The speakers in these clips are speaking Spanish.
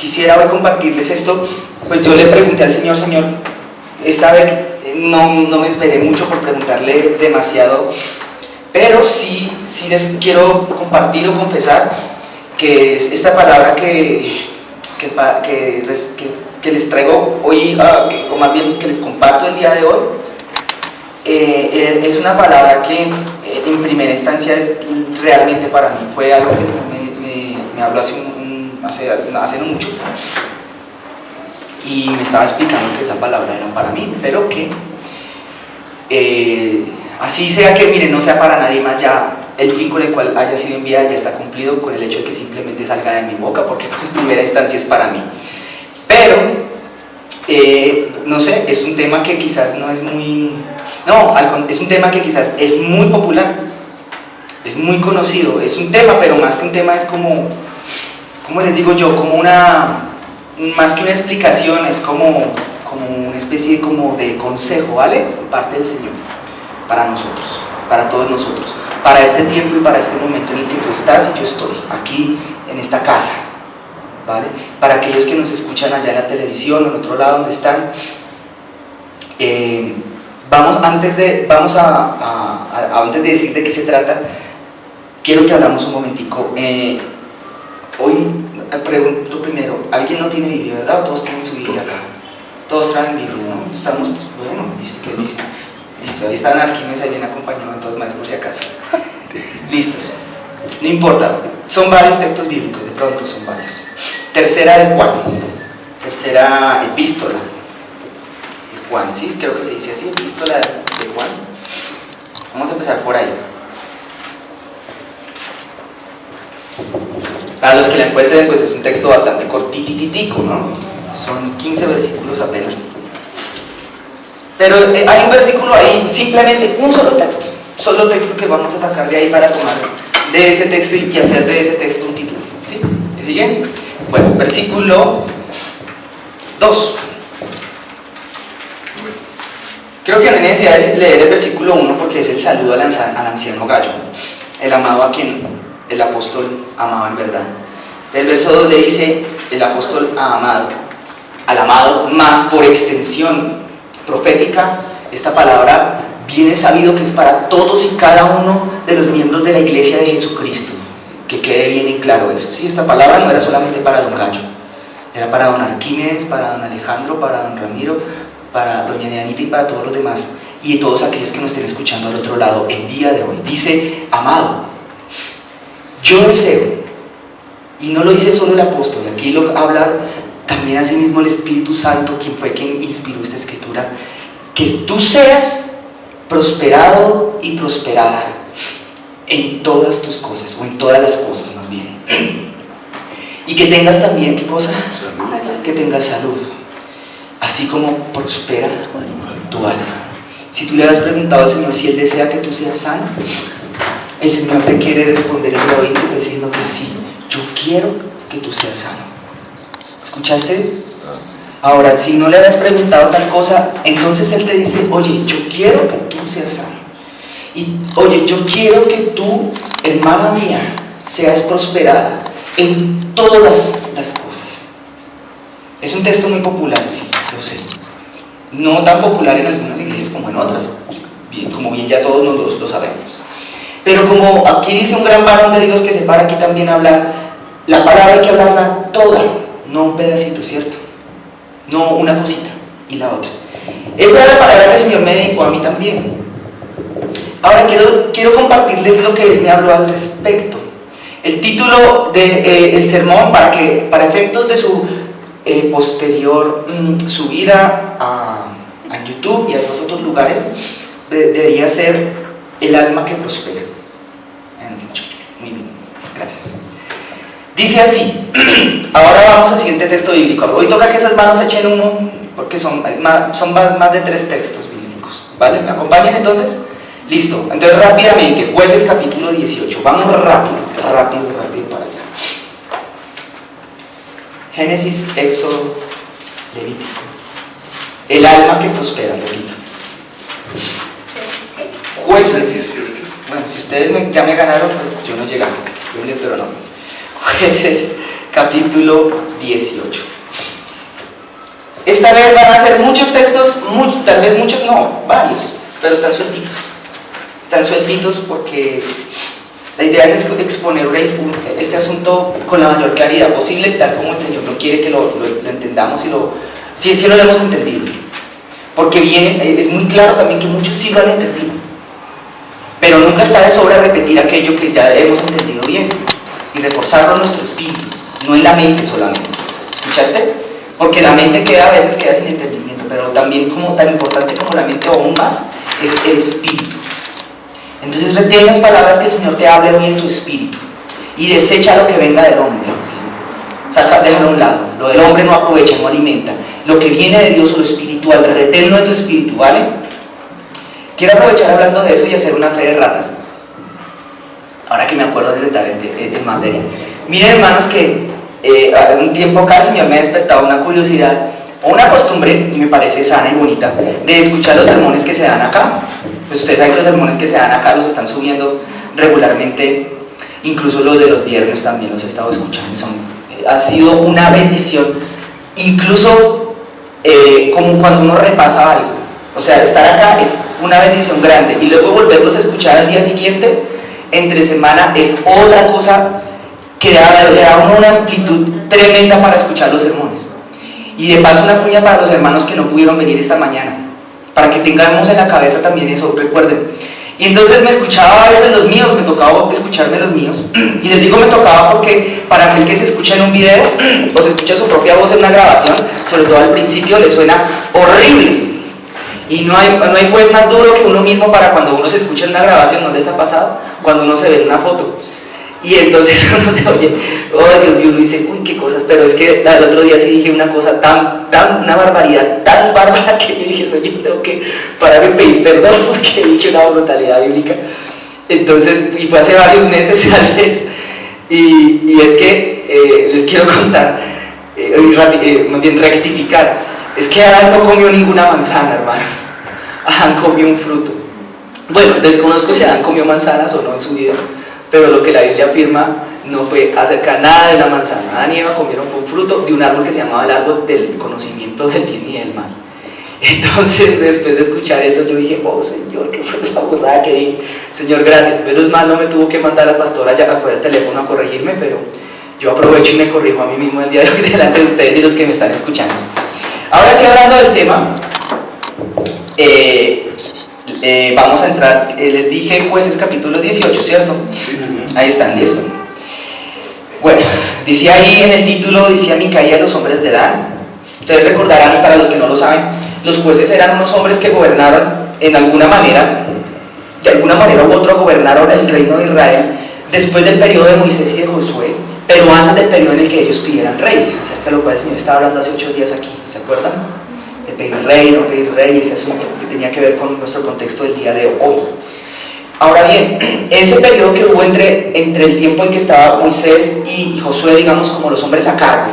quisiera hoy compartirles esto. Pues yo le pregunté al Señor, Señor, esta vez no me esperé mucho por preguntarle demasiado, pero sí les quiero compartir o confesar que es esta palabra que les traigo hoy, o más bien que les comparto el día de hoy. Es una palabra que en primera instancia es realmente para mí, fue algo que me habló hace no mucho, y me estaba explicando que esa palabra era para mí, pero que así sea que, miren, no sea para nadie más, ya el fin con el cual haya sido enviada ya está cumplido con el hecho de que simplemente salga de mi boca, porque pues en primera instancia es para mí. Pero no sé, es un tema que quizás no es muy... No, es un tema que quizás es muy popular, es muy conocido, es un tema, pero más que un tema es como, ¿cómo les digo yo? Como más que una explicación, es como una especie como de consejo, ¿vale? Por parte del Señor, para nosotros, para todos nosotros, para este tiempo y para este momento en el que tú estás y yo estoy, aquí en esta casa, ¿vale? Para aquellos que nos escuchan allá en la televisión o en otro lado donde están, antes de decir de qué se trata, quiero que hablamos un momentico. Hoy pregunto primero, ¿alguien no tiene Biblia, verdad? ¿O todos tienen su Biblia acá? Todos traen Biblia, ¿no? Estamos, bueno, listo, ¿qué dice? Listo, ahí están Arquímedes, ahí bien acompañados, todos más por si acaso. Listos, no importa, son varios textos bíblicos, de pronto son varios. Tercera de Juan, tercera epístola de Juan, sí, creo que se dice así, epístola de Juan. Vamos a empezar por ahí. Para los que la encuentren, pues es un texto bastante cortititico, ¿no? Son 15 versículos apenas. Pero hay un versículo ahí, simplemente un solo texto que vamos a sacar de ahí para tomar de ese texto y hacer de ese texto un título, ¿sí? ¿Me siguen? Bueno, versículo 2. Creo que no hay necesidad de leer el versículo 1 porque es el saludo al anciano Gallo, el amado a quien el apóstol amaba en verdad. El verso 2 le dice el apóstol al amado, más por extensión profética, esta palabra viene sabido que es para todos y cada uno de los miembros de la iglesia de Jesucristo, que quede bien en claro eso, ¿sí? Esta palabra no era solamente para don Gallo, era para don Arquímedes, para don Alejandro, para don Ramiro, para doña Dianita y para todos los demás, y todos aquellos que nos estén escuchando al otro lado el día de hoy. Dice, amado, yo deseo, y no lo dice solo el apóstol, aquí lo habla también a sí mismo el Espíritu Santo, quien inspiró esta escritura, que tú seas prosperado y prosperada en todas tus cosas, o en todas las cosas más bien, y que tengas también, ¿qué cosa? Salud. Que tengas salud, así como prospera tu alma. Si tú le has preguntado al Señor si Él desea que tú seas sano, el Señor te quiere responder en el oído y te está diciendo que sí, yo quiero que tú seas sano. ¿Escuchaste? Ahora, si no le habías preguntado tal cosa, entonces Él te dice, oye, yo quiero que tú seas sano. Y oye, yo quiero que tú, hermana mía, seas prosperada en todas las cosas. Es un texto muy popular, sí, lo sé. No tan popular en algunas iglesias como en otras, como bien ya todos nosotros lo sabemos. Pero como aquí dice un gran varón de Dios que se para aquí también a hablar, la palabra hay que hablarla toda, no un pedacito, ¿cierto? No una cosita y la otra. Esa es la palabra que el Señor me dedicó a mí también. Ahora quiero compartirles lo que Él me habló al respecto. El título del sermón, para efectos de su posterior subida a YouTube y a esos otros lugares, debería ser el alma que prospera. Muy bien, gracias. Dice así. Ahora vamos al siguiente texto bíblico. Hoy toca que esas manos echen humo porque son más de 3 textos bíblicos, ¿vale? ¿Me acompañan entonces? Listo, entonces rápidamente, Jueces capítulo 18, vamos rápido para allá. Génesis, Éxodo, Levítico. El alma que prospera, repito. Jueces, bueno, si ustedes ya me ganaron, pues yo no llegaba, yo en Deuteronomio. Jueces capítulo 18. Esta vez van a ser muchos textos, tal vez muchos no, varios, pero están sueltitos. Están sueltitos porque la idea es exponer este asunto con la mayor claridad posible, tal como el Señor no quiere que lo entendamos, si es que no lo hemos entendido. Porque es muy claro también que muchos sí lo han entendido, pero nunca está de sobra repetir aquello que ya hemos entendido bien y reforzarlo en nuestro espíritu, no en la mente solamente. ¿Escuchaste? Porque la mente a veces queda sin entendimiento, pero también tan importante como la mente o aún más es el espíritu. Entonces retén las palabras que el Señor te hable hoy en tu espíritu y desecha lo que venga del hombre, ¿sí? Déjalo a un lado. Lo del hombre no aprovecha, no alimenta. Lo que viene de Dios o lo espiritual, reténlo en tu espíritu, ¿vale? Quiero aprovechar hablando de eso y hacer una fe de ratas. Ahora que me acuerdo de estar en materia. Miren, hermanos, que un tiempo acá el Señor me ha despertado una curiosidad o una costumbre, y me parece sana y bonita, de escuchar los sermones que se dan acá. Pues ustedes saben que los sermones que se dan acá los están subiendo regularmente, incluso los de los viernes también los he estado escuchando. Ha sido una bendición, incluso como cuando uno repasa algo. O sea, estar acá es una bendición grande y luego volverlos a escuchar al día siguiente, entre semana, es otra cosa que le da a uno una amplitud tremenda para escuchar los sermones. Y de paso una cuña para los hermanos que no pudieron venir esta mañana, para que tengamos en la cabeza también eso, recuerden. Y entonces me escuchaba a veces los míos, me tocaba escucharme los míos, y les digo me tocaba porque para aquel que se escucha en un video o se escucha su propia voz en una grabación, sobre todo al principio le suena horrible, y no hay juez más duro que uno mismo para cuando uno se escucha en una grabación. ¿No les ha pasado? Cuando uno se ve en una foto y entonces uno se oye, oh Dios mío, uno dice, uy, qué cosas, pero es que el otro día sí dije una cosa una barbaridad tan bárbara que yo dije, Señor, tengo que pararme y pedir perdón porque dije una brutalidad bíblica. Entonces, y fue hace varios meses tal vez, y es que les quiero contar, más bien rectificar, es que Adán no comió ninguna manzana, hermanos. Adán comió un fruto. Bueno, desconozco si Adán comió manzanas o no en su vida, pero lo que la Biblia afirma no fue acerca nada de una manzana. Adán y Eva comieron un fruto de un árbol que se llamaba el árbol del conocimiento del bien y del mal. Entonces, después de escuchar eso, yo dije, oh Señor, ¿qué fue esa burrada que dije? Señor, gracias. Menos mal no me tuvo que mandar la pastora ya a coger el teléfono a corregirme, pero yo aprovecho y me corrijo a mí mismo el día de hoy delante de ustedes y los que me están escuchando. Ahora sí, hablando del tema, vamos a entrar, les dije Jueces capítulo 18, ¿cierto? Ahí están, listo. Bueno, dice ahí en el título, decía Micaía, los hombres de Dan. Ustedes recordarán, y para los que no lo saben, los jueces eran unos hombres que gobernaron de alguna manera u otra, gobernaron el reino de Israel después del periodo de Moisés y de Josué, pero antes del periodo en el que ellos pidieran rey, acerca de lo cual el Señor estaba hablando hace 8 días aquí, ¿se acuerdan? De pedir rey, no pedir rey, ese asunto que tenía que ver con nuestro contexto del día de hoy. Ahora bien, ese periodo que hubo entre el tiempo en que estaba Moisés y Josué, digamos, como los hombres a cargo,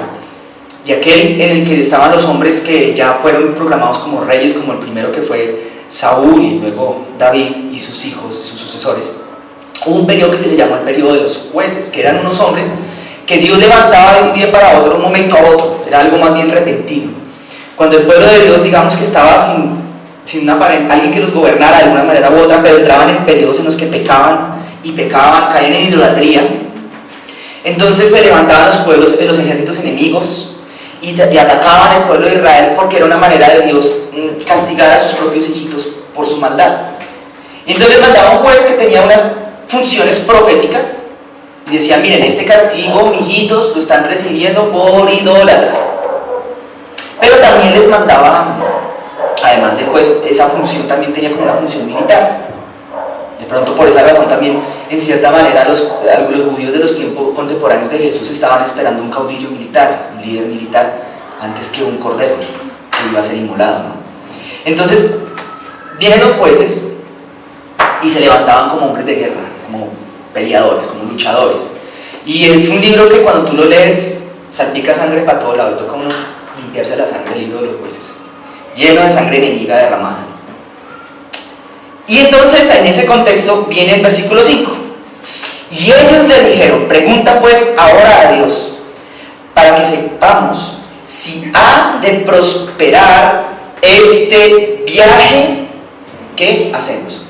y aquel en el que estaban los hombres que ya fueron proclamados como reyes, como el primero que fue Saúl y luego David y sus hijos, sus sucesores, hubo un periodo que se le llamó el periodo de los jueces, que eran unos hombres que Dios levantaba de un día para otro, un momento a otro, era algo más bien repentino. Cuando el pueblo de Dios, digamos que estaba sin alguien que los gobernara de alguna manera u otra, pero entraban en periodos en los que pecaban, caían en idolatría, entonces se levantaban los pueblos, los ejércitos enemigos y atacaban al pueblo de Israel, porque era una manera de Dios castigar a sus propios hijitos por su maldad. Entonces mandaba un juez que tenía unas funciones proféticas y decía, miren, este castigo, mijitos, lo están recibiendo por idólatras. Pero también les mandaba, además del juez, esa función también tenía como una función militar. De pronto, por esa razón también, en cierta manera, los judíos de los tiempos contemporáneos de Jesús estaban esperando un caudillo militar, un líder militar, antes que un cordero que iba a ser inmolado, ¿no? Entonces, vienen los jueces y se levantaban como hombres de guerra, como peleadores, como luchadores. Y es un libro que cuando tú lo lees, salpica sangre para todo lado, toca uno limpiarse la sangre del libro de los jueces, lleno de sangre enemiga derramada. Y entonces en ese contexto viene el versículo 5. Y ellos le dijeron, pregunta pues ahora a Dios, para que sepamos si ha de prosperar este viaje que hacemos.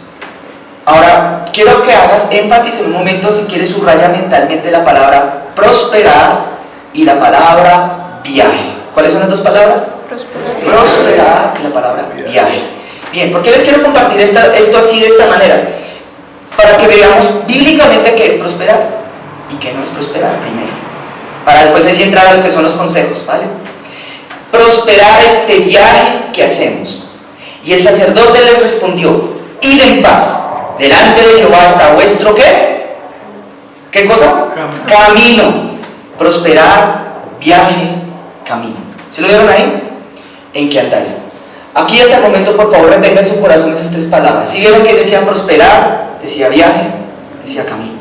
Ahora, quiero que hagas énfasis en un momento, si quieres subraya mentalmente la palabra prosperar y la palabra viaje. ¿Cuáles son las dos palabras? Prosperar y la palabra viaje. Bien, ¿por qué les quiero compartir esto así de esta manera? Para que veamos bíblicamente qué es prosperar y qué no es prosperar primero, para después así entrar a lo que son los consejos, ¿vale? Prosperar este viaje que hacemos. Y el sacerdote le respondió: id en paz, delante de Jehová está vuestro ¿qué? ¿Qué cosa? Camino. Prosperar, viaje, camino. ¿Se lo vieron ahí? ¿En qué andáis? Aquí hasta el momento, por favor, retengan en su corazón esas tres palabras. ¿Sí vieron que decía prosperar? Decía viaje, decía camino.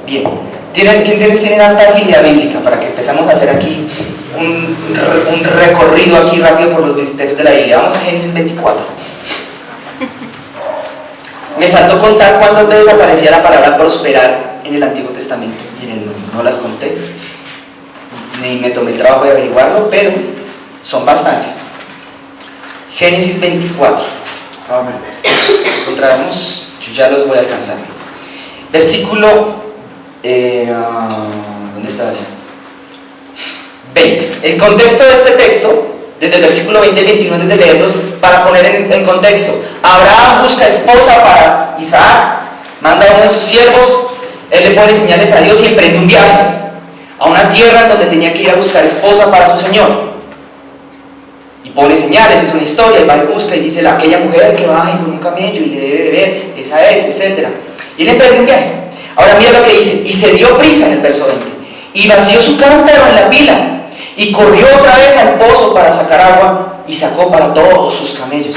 Bien. ¿Quiénes tienen alta agilidad bíblica? Para que empezamos a hacer aquí un recorrido aquí rápido por los textos de la Biblia. Vamos a Génesis 24. Me faltó contar cuántas veces aparecía la palabra prosperar en el Antiguo Testamento. Miren, no las conté, ni me tomé el trabajo de averiguarlo, pero son bastantes. Génesis 24. Encontraremos, yo ya los voy a alcanzar. Versículo, ¿dónde está? 20. El contexto de este texto, desde el versículo 20 al 21, antes de leerlos, para poner en contexto. Abraham busca esposa para Isaac, manda a uno de sus siervos, él le pone señales a Dios y emprende un viaje a una tierra en donde tenía que ir a buscar esposa para su señor. Y pone señales, es una historia, él va y busca y dice: aquella mujer que baje con un camello y debe beber, esa es, etc. Y él emprende un viaje. Ahora mira lo que dice: y se dio prisa en el verso 20, y vació su cántaro en la pila, y corrió otra vez al pozo para sacar agua, y sacó para todos sus camellos.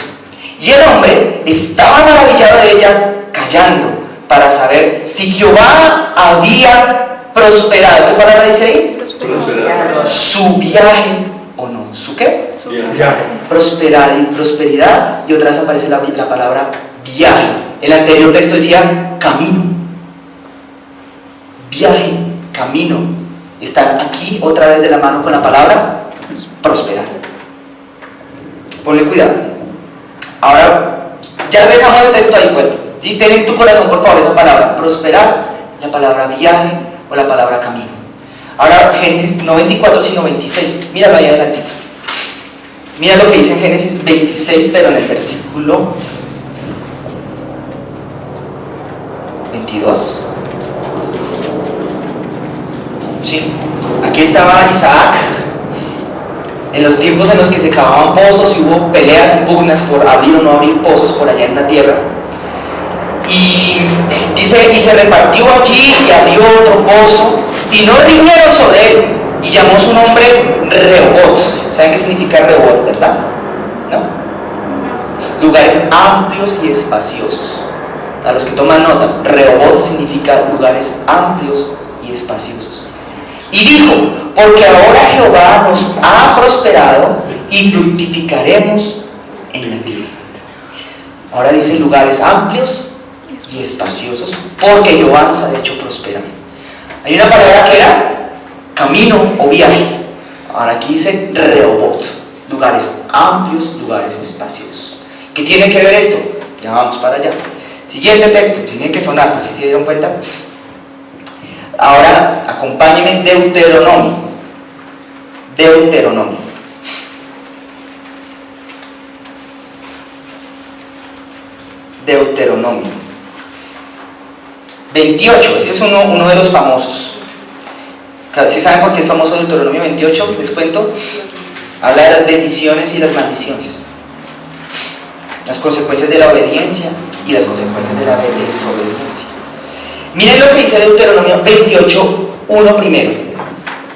Y el hombre estaba maravillado de ella, callando, para saber si Jehová había prosperado. ¿Qué palabra dice ahí? Prosperar. Su viaje o no. ¿Su qué? Su viaje. Prosperidad, y otra vez aparece la palabra viaje. El anterior texto decía camino. Viaje, camino. Están aquí otra vez de la mano con la palabra prosperar. Ponle cuidado. Ahora, ya dejamos el texto ahí cuenta. ¿Sí? Ten en tu corazón, por favor, esa palabra prosperar, la palabra viaje o la palabra camino. Ahora, Génesis no 24, sino 26. Míralo ahí adelantito. Mira lo que dice en Génesis 26, pero en el versículo 22. Sí, aquí estaba Isaac en los tiempos en los que se cavaban pozos y hubo peleas y pugnas por abrir o no abrir pozos por allá en la tierra. Y dice: y se repartió allí y abrió otro pozo, y no riñeron sobre él, y llamó su nombre Rehobot. ¿Saben qué significa Rehobot, verdad? ¿No? Lugares amplios y espaciosos. A los que toman nota, Rehobot significa lugares amplios y espaciosos. Y dijo: porque ahora Jehová nos ha prosperado y fructificaremos en la tierra. Ahora dice lugares amplios y espaciosos, porque Jehová nos ha hecho prosperar. Hay una palabra que era camino o viaje. Ahora aquí dice Rehobot, lugares amplios, lugares espaciosos. ¿Qué tiene que ver esto? Ya vamos para allá. Siguiente texto, tiene que sonar, ¿sí se dieron cuenta? Ahora acompáñenme en Deuteronomio. Deuteronomio. Deuteronomio 28, ese es uno de los famosos. ¿Sí saben por qué es famoso Deuteronomio 28? Les cuento. Habla de las bendiciones y las maldiciones, las consecuencias de la obediencia y las consecuencias de la desobediencia. Miren lo que dice Deuteronomio 28, 1 primero.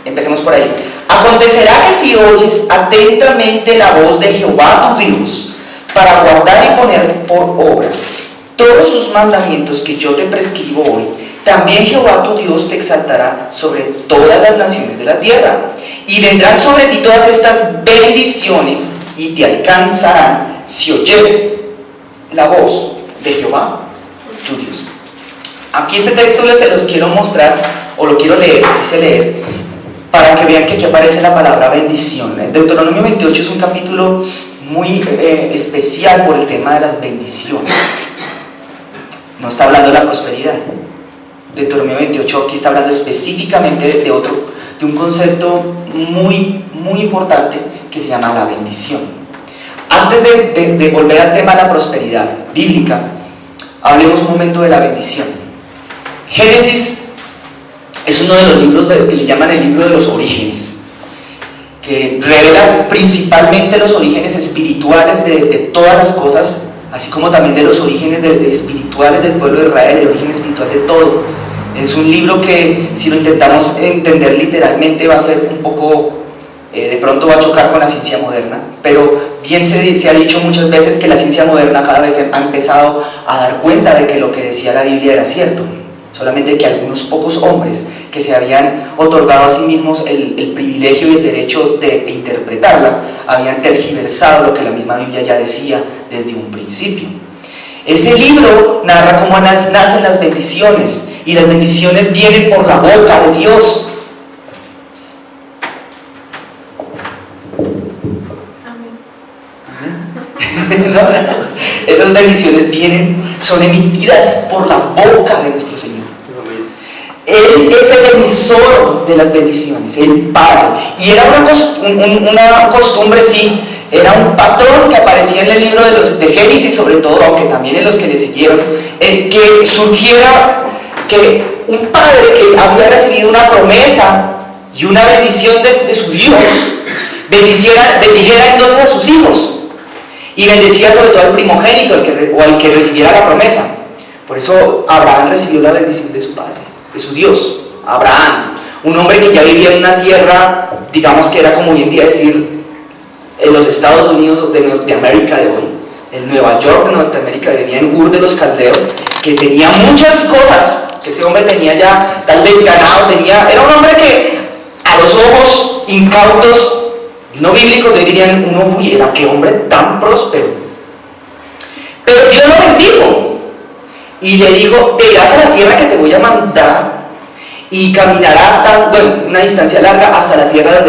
Empecemos por ahí. Acontecerá que si oyes atentamente la voz de Jehová tu Dios, para guardar y poner por obra todos sus mandamientos que yo te prescribo hoy, también Jehová tu Dios te exaltará sobre todas las naciones de la tierra, y vendrán sobre ti todas estas bendiciones y te alcanzarán si oyeres la voz de Jehová tu Dios. Aquí este texto se los quiero mostrar, o lo quiero leer, lo quise leer, para que vean que aquí aparece la palabra bendición. El Deuteronomio 28 es un capítulo muy especial por el tema de las bendiciones. No está hablando de la prosperidad. Deuteronomio 28 aquí está hablando específicamente de un concepto muy, muy importante que se llama la bendición. Antes de volver al tema de la prosperidad bíblica, hablemos un momento de la bendición. Génesis es uno de los libros que le llaman el libro de los orígenes, que revela principalmente los orígenes espirituales de todas las cosas, así como también de los orígenes espirituales del pueblo de Israel, el origen espiritual de todo. Es un libro que, si lo intentamos entender literalmente, va a ser un poco, de pronto va a chocar con la ciencia moderna, pero bien se ha dicho muchas veces que la ciencia moderna cada vez ha empezado a dar cuenta de que lo que decía la Biblia era cierto, solamente que algunos pocos hombres que se habían otorgado a sí mismos el privilegio y el derecho de interpretarla, habían tergiversado lo que la misma Biblia ya decía desde un principio. Ese libro narra cómo nacen las bendiciones, y las bendiciones vienen por la boca de Dios. Amén. Esas bendiciones son emitidas por la boca de nuestro Señor. Él es el emisor de las bendiciones, el Padre. Y era una costumbre, sí, era un patrón que aparecía en el libro de Génesis, sobre todo, aunque también en los que le siguieron, que surgiera que un padre que había recibido una promesa y una bendición de su Dios, bendijera entonces a sus hijos, y bendecía sobre todo al primogénito, o al que recibiera la promesa. Por eso Abraham recibió la bendición de su padre, de su Dios. Abraham, un hombre que ya vivía en una tierra, digamos que era como hoy en día decir, en los Estados Unidos de Norteamérica de hoy, en Nueva York de Norteamérica, vivía en Ur de los Caldeos, que tenía muchas cosas, que ese hombre tenía ya tal vez ganado, era un hombre que a los ojos incautos, no bíblicos, dirían uno, uy, era qué hombre tan próspero. Pero Dios lo bendijo y le dijo, te irás a la tierra que te voy a mandar y caminarás una distancia larga hasta la tierra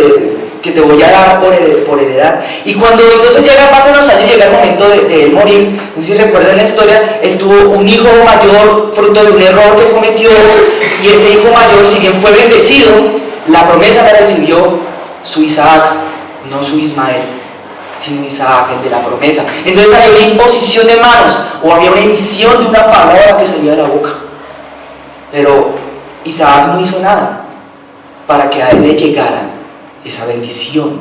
que te voy a dar por heredad. Y cuando entonces pasan los años, llega el momento de él morir. No sé si recuerdan la historia, él tuvo un hijo mayor fruto de un error que cometió, y ese hijo mayor, si bien fue bendecido, la promesa la recibió su Isaac, no su Ismael, sino Isaac, el de la promesa. Entonces había una imposición de manos, o había una emisión de una palabra que salía de la boca. Pero Isaac no hizo nada para que a él le llegara esa bendición,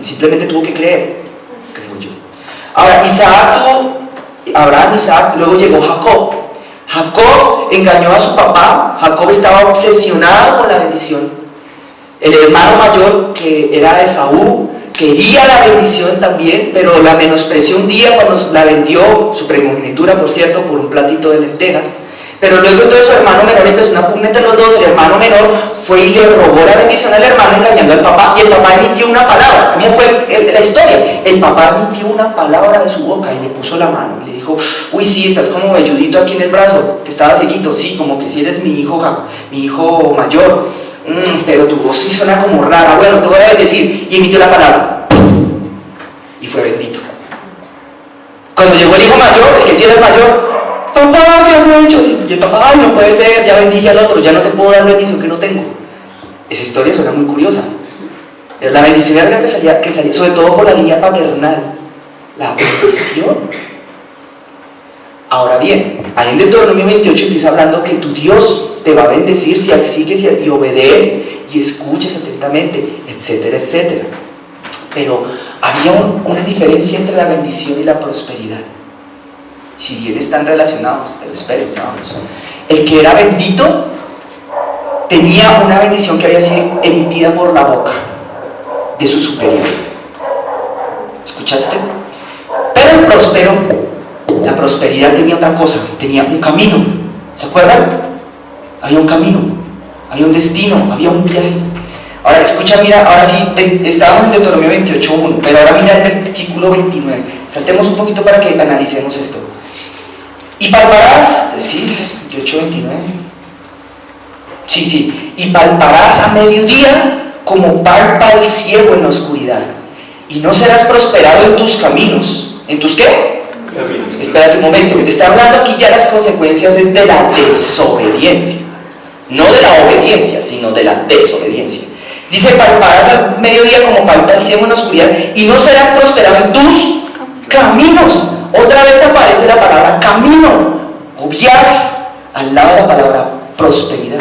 simplemente tuvo que creer, creo yo. Ahora, Abraham, Isaac, luego llegó Jacob. Jacob engañó a su papá. Jacob estaba obsesionado con la bendición. El hermano mayor, que era Esaú, quería la bendición también, pero la menospreció un día cuando la vendió, su primogenitura, por cierto, por un platito de lentejas. Pero luego entonces su hermano menor empezó una pugna entre los dos. El hermano menor fue y le robó la bendición al hermano, engañando al papá, y el papá emitió una palabra. ¿Cómo fue la historia? El papá emitió una palabra de su boca y le puso la mano, le dijo, uy, sí, estás como velludito aquí en el brazo, que estaba cieguito, sí, como que si eres mi hijo mayor, pero tu voz sí suena como rara, bueno, te voy a bendecir. Y emitió la palabra y fue bendito. Cuando llegó el hijo mayor, el que sí era el mayor, papá, ¿qué has hecho? Y el papá, ay, no puede ser, ya bendije al otro, ya no te puedo dar bendición que no tengo. Esa historia suena muy curiosa. Pero la bendición era la que salía, sobre todo por la línea paternal. La bendición. Ahora bien, ahí en Deuteronomio 28 empieza hablando que tu Dios te va a bendecir si sigues y obedeces y escuchas atentamente, etcétera, etcétera. Pero había una diferencia entre la bendición y la prosperidad. Si bien están relacionados, pero esperen, vamos. El que era bendito tenía una bendición que había sido emitida por la boca de su superior. ¿Escuchaste? Pero el próspero, la prosperidad tenía otra cosa, tenía un camino. ¿Se acuerdan? Había un camino, había un destino, había un viaje. Ahora escucha, mira, ahora sí, estábamos en Deuteronomio 28:1, pero ahora mira el versículo 29. Saltemos un poquito para que analicemos esto. Y palparás, sí, 28:29. Sí, y palparás a mediodía como palpa el ciego en la oscuridad, y no serás prosperado en tus caminos. ¿En tus qué? Caminos. Espérate un momento, está hablando aquí ya las consecuencias es de la desobediencia, no de la obediencia, sino de la desobediencia. Dice, palparás al mediodía como palpa el cielo en la oscuridad, y no serás prosperado en tus caminos. Otra vez aparece la palabra camino o viaje al lado de la palabra prosperidad.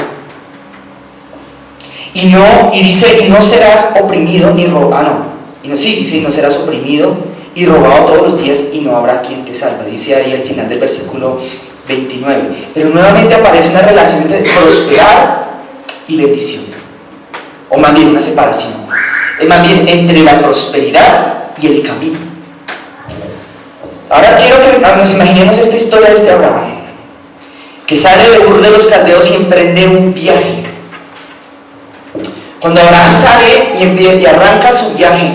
Y dice, y no serás oprimido ni robado. Dice, y no serás oprimido y robado todos los días, y no habrá quien te salve. Dice ahí al final del versículo 29. Pero nuevamente aparece una relación entre prosperar y bendición, o más bien una separación, más bien entre la prosperidad y el camino. Ahora quiero que nos imaginemos esta historia de este Abraham, que sale de Ur de los Caldeos y emprende un viaje. Cuando Abraham sale y arranca su viaje,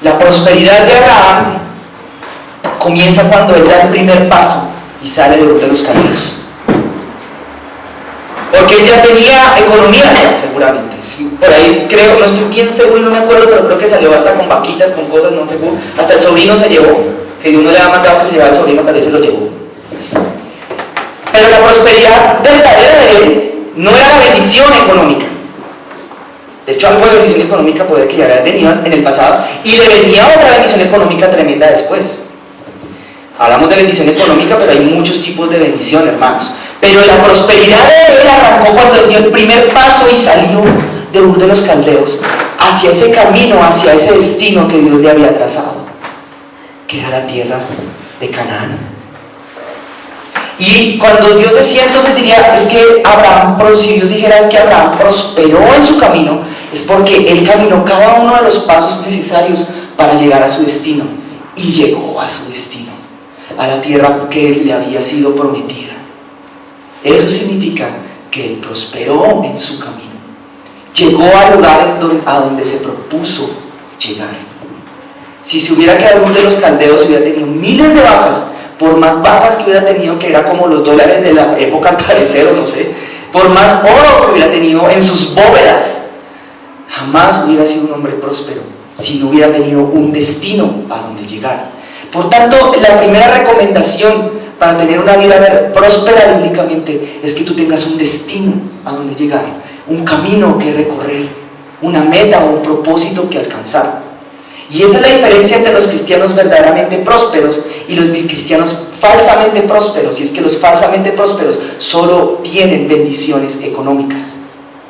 la prosperidad de Abraham comienza cuando él da el primer paso y sale de Ur de los Caldeos. Porque él ya tenía economía, seguramente. Por ahí creo, no estoy bien seguro y no me acuerdo, pero creo que salió hasta con vaquitas, con cosas, no seguro. Hasta el sobrino se llevó, que Dios no le había mandado que se llevara el sobrino, pero él se lo llevó. Pero la prosperidad verdadera de él no era la bendición económica. De hecho, algo de bendición económica puede que ya había tenido en el pasado, y le venía otra bendición económica tremenda después. Hablamos de bendición económica, pero hay muchos tipos de bendición, hermanos. Pero la prosperidad de él arrancó cuando él dio el primer paso y salió de Ur de los Caldeos hacia ese camino, hacia ese destino que Dios le había trazado, que era la tierra de Canaán. Y cuando Dios decía, entonces diría, es que Abraham, si Dios dijera es que Abraham prosperó en su camino, es porque él caminó cada uno de los pasos necesarios para llegar a su destino, y llegó a su destino, a la tierra que le había sido prometida. Eso significa que él prosperó en su camino, llegó al lugar a donde se propuso llegar. Si se hubiera quedado en Ur de los Caldeos, hubiera tenido miles de vacas, por más vacas que hubiera tenido, que era como los dólares de la época al parecer, o no sé, por más oro que hubiera tenido en sus bóvedas, jamás hubiera sido un hombre próspero si no hubiera tenido un destino a donde llegar. Por tanto, la primera recomendación para tener una vida próspera bíblicamente es que tú tengas un destino a donde llegar, un camino que recorrer, una meta o un propósito que alcanzar. Y esa es la diferencia entre los cristianos verdaderamente prósperos y los cristianos falsamente prósperos. Y es que los falsamente prósperos solo tienen bendiciones económicas,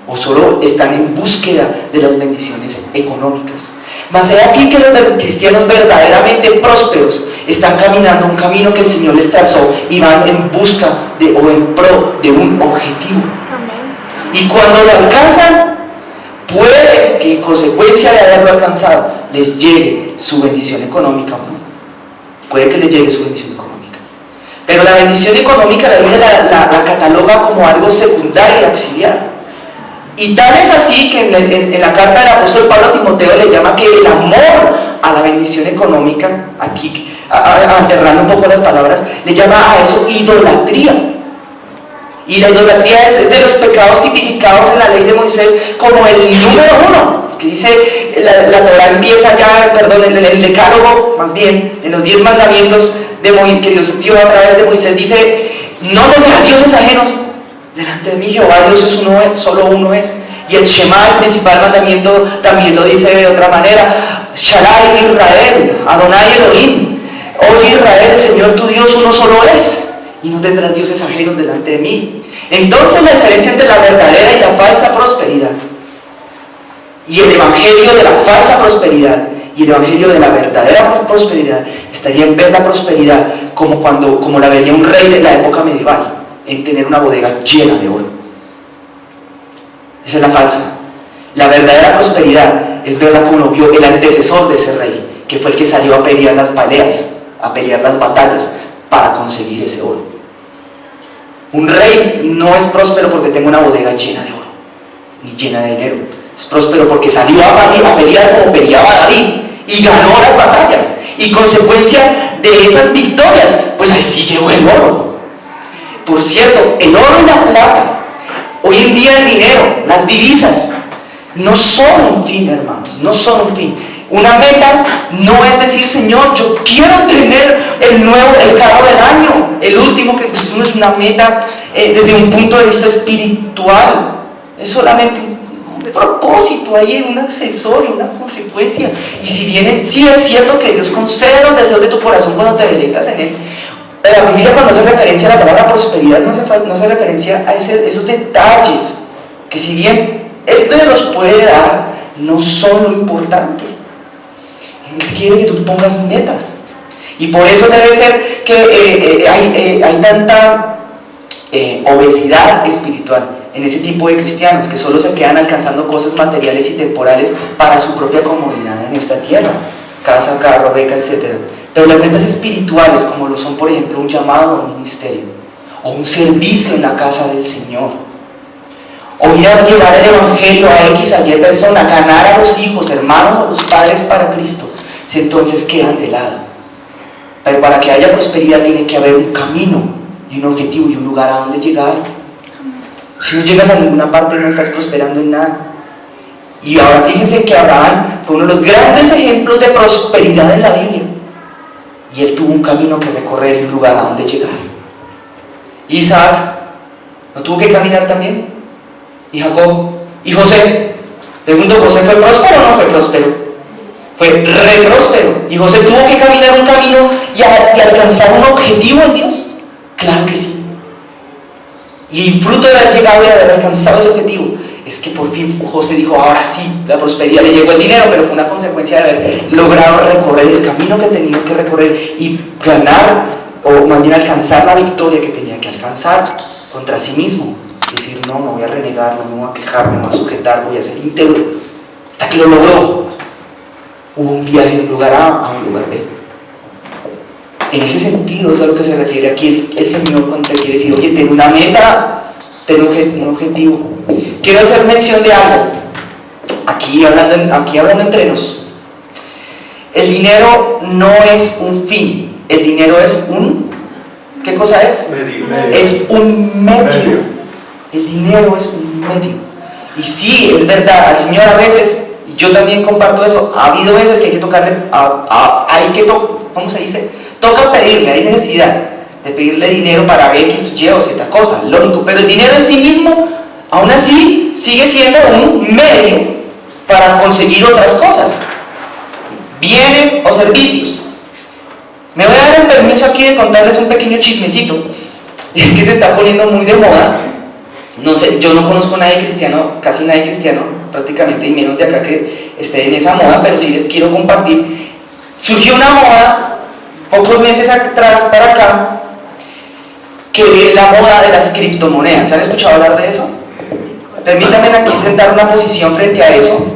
o solo están en búsqueda de las bendiciones económicas. Mas he aquí que los cristianos verdaderamente prósperos están caminando un camino que el Señor les trazó y van en busca o en pro de un objetivo. Amén. Y cuando lo alcanzan, puede que en consecuencia de haberlo alcanzado les llegue su bendición económica, ¿no? Puede que les llegue su bendición económica. Pero la bendición económica la Biblia la cataloga como algo secundario y auxiliar. Y tal es así que en la carta del apóstol Pablo a Timoteo le llama que el amor a la bendición económica, aquí alterando un poco las palabras, le llama a eso idolatría. Y la idolatría es de los pecados tipificados en la ley de Moisés como el número 1, que dice, la Torá empieza ya, en el decálogo, más bien, en los 10 mandamientos que Dios dio a través de Moisés, dice, no tendrás dioses ajenos delante de mí, Jehová Dios es uno, solo uno es. Y el Shema, el principal mandamiento, también lo dice de otra manera, Shaddai Israel, Adonai Elohim, oye Israel, el Señor tu Dios uno solo es, y no tendrás dioses ajenos delante de mí. Entonces la diferencia entre la verdadera y la falsa prosperidad, y el evangelio de la falsa prosperidad y el evangelio de la verdadera prosperidad, estaría en ver la prosperidad como la vería un rey de la época medieval, en tener una bodega llena de oro. Esa es la falsa. La verdadera prosperidad es verla como lo vio el antecesor de ese rey, que fue el que salió a pelear las peleas, a pelear las batallas para conseguir ese oro. Un rey no es próspero porque tenga una bodega llena de oro, ni llena de dinero. Es próspero porque salió a pelear como peleaba David y ganó las batallas. Y consecuencia de esas victorias, pues ahí sí llegó el oro. Por cierto, el oro y la plata, hoy en día el dinero, las divisas, no son un fin, hermanos, no son un fin. Una meta no es decir, Señor, yo quiero tener el carro del año, el último, que pues no es una meta desde un punto de vista espiritual, es solamente un propósito, ahí un accesorio, una consecuencia. Y si viene, sí es cierto que Dios concede los deseos de tu corazón cuando te deleitas en Él. Pero la Biblia, cuando hace referencia a la palabra prosperidad, no hace referencia a esos detalles que, si bien Él te los puede dar, no son lo importante. Él quiere que tú pongas metas. Y por eso debe ser que hay tanta obesidad espiritual en ese tipo de cristianos que solo se quedan alcanzando cosas materiales y temporales para su propia comodidad en esta tierra, casa, carro, beca, etc. Pero las metas espirituales, como lo son por ejemplo un llamado a un ministerio o un servicio en la casa del Señor, o ir a llevar el evangelio a X, a Y persona, ganar a los hijos, hermanos, a los padres para Cristo, si entonces quedan de lado. Pero para que haya prosperidad tiene que haber un camino y un objetivo y un lugar a donde llegar. Si no llegas a ninguna parte, no estás prosperando en nada. Y ahora fíjense que Abraham fue uno de los grandes ejemplos de prosperidad en la Biblia, y él tuvo un camino que recorrer y un lugar a donde llegar. Isaac no tuvo que caminar también, y Jacob, y José. Pregunto, ¿José fue próspero o no fue próspero? Fue re próspero. ¿Y José tuvo que caminar un camino y alcanzar un objetivo en Dios? Claro que sí. Y fruto de haber llegado y de haber alcanzado ese objetivo es que por fin José dijo, ahora sí, la prosperidad, le llegó el dinero, pero fue una consecuencia de haber logrado recorrer el camino que tenía que recorrer y ganar, o más bien alcanzar la victoria que tenía que alcanzar contra sí mismo. Decir, no voy a renegar, no me voy a quejar, me voy a sujetar, voy a ser íntegro, hasta que lo logró. Hubo un viaje de un lugar A a un lugar B. En ese sentido es a lo que se refiere aquí el Señor cuando te quiere decir, oye, ten una meta, ten un objetivo. Quiero hacer mención de algo, aquí hablando entre nos. El dinero no es un fin, el dinero es ¿qué cosa es? Medio. Es un medio. El dinero es un medio. Y sí, es verdad, al Señor a veces, y yo también comparto eso, ha habido veces que hay que tocarle, ¿cómo se dice? Toca pedirle, hay necesidad de pedirle dinero para X, Y o Z cosa, lógico, pero el dinero en sí mismo, aún así, sigue siendo un medio para conseguir otras cosas, bienes o servicios. Me voy a dar el permiso aquí de contarles un pequeño chismecito. Es que se está poniendo muy de moda. No sé, yo no conozco a nadie cristiano, casi nadie cristiano, prácticamente, y menos de acá que esté en esa moda, pero sí les quiero compartir. Surgió una moda, pocos meses atrás para acá, que es la moda de las criptomonedas. ¿Han escuchado hablar de eso? Permítanme aquí sentar una posición frente a eso,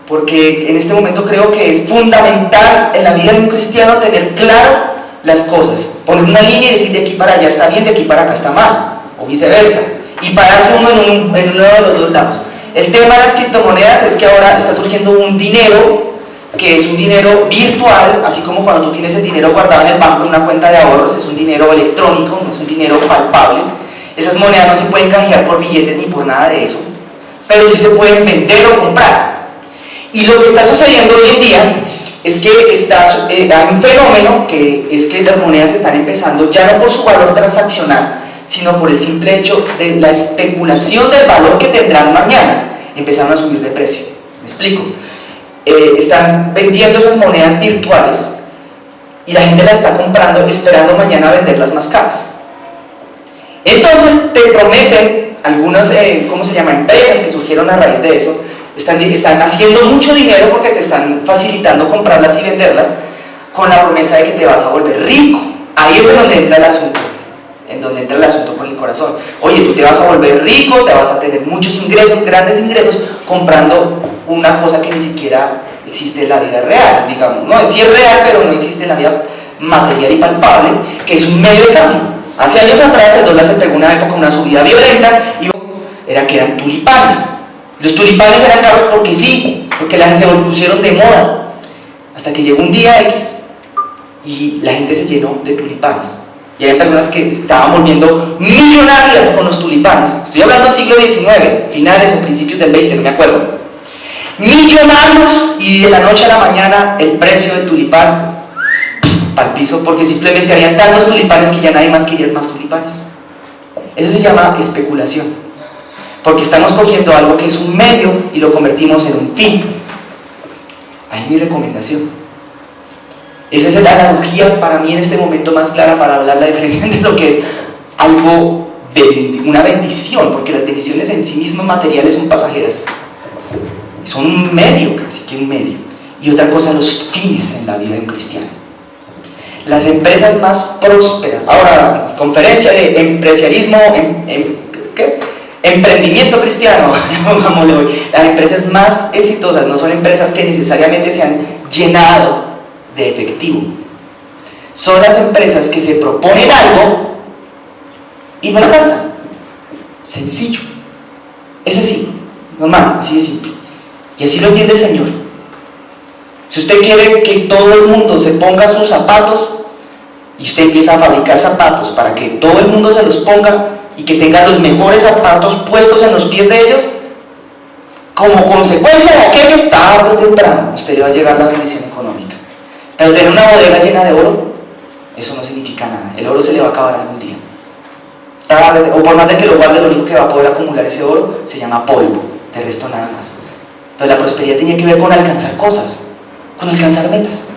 porque en este momento creo que es fundamental en la vida de un cristiano tener claro las cosas, poner una línea y decir de aquí para allá está bien, de aquí para acá está mal, o viceversa, y pararse uno en uno de los dos lados. El tema de las criptomonedas es que ahora está surgiendo un dinero que es un dinero virtual, así como cuando tú tienes el dinero guardado en el banco en una cuenta de ahorros, es un dinero electrónico, no es un dinero palpable. Esas monedas no se pueden canjear por billetes ni por nada de eso, pero sí se pueden vender o comprar. Y lo que está sucediendo hoy en día es que hay un fenómeno que es que las monedas están empezando ya no por su valor transaccional, sino por el simple hecho de la especulación del valor que tendrán mañana, empezaron a subir de precio. ¿Me explico? Están vendiendo esas monedas virtuales y la gente las está comprando esperando mañana venderlas más caras. Entonces te prometen algunas, empresas que surgieron a raíz de eso, están haciendo mucho dinero porque te están facilitando comprarlas y venderlas con la promesa de que te vas a volver rico. Ahí es donde entra el asunto, con el corazón. Oye, tú te vas a volver rico, te vas a tener muchos ingresos, grandes ingresos, comprando una cosa que ni siquiera existe en la vida real, digamos. No, sí es real, pero no existe en la vida material y palpable, que es un medio de cambio. Hace años atrás el dólar se pegó una época una subida violenta y eran tulipanes. Los tulipanes eran caros porque sí, porque se pusieron de moda, hasta que llegó un día X y la gente se llenó de tulipanes. Y hay personas que se estaban volviendo millonarias con los tulipanes. Estoy hablando del siglo XIX, finales o principios del XX, no me acuerdo. Millonarios, y de la noche a la mañana el precio del tulipán al piso, porque simplemente habían tantos tulipanes que ya nadie más quería más tulipanes. Eso se llama especulación, porque estamos cogiendo algo que es un medio y lo convertimos en un fin. Ahí mi recomendación. Esa es la analogía para mí en este momento más clara para hablar la diferencia entre lo que es algo, una bendición, porque las bendiciones en sí mismas materiales son pasajeras, son un medio, casi que un medio, y otra cosa, los fines en la vida de un cristiano. Las empresas más prósperas, ahora, conferencia de empresarialismo, emprendimiento cristiano, las empresas más exitosas no son empresas que necesariamente se han llenado de efectivo, son las empresas que se proponen algo y no lo alcanzan. Sencillo, ese sí, normal, así de simple, y así lo entiende el Señor. Si usted quiere que todo el mundo se ponga sus zapatos y usted empieza a fabricar zapatos para que todo el mundo se los ponga y que tenga los mejores zapatos puestos en los pies de ellos, como consecuencia de aquello, tarde o temprano usted le va a llegar la bendición económica. Pero tener una bodega llena de oro, eso no significa nada. El oro se le va a acabar algún día. O por más de que lo guarde, lo único que va a poder acumular ese oro se llama polvo, de resto nada más. Pero la prosperidad tenía que ver con alcanzar cosas, con alcanzar metas.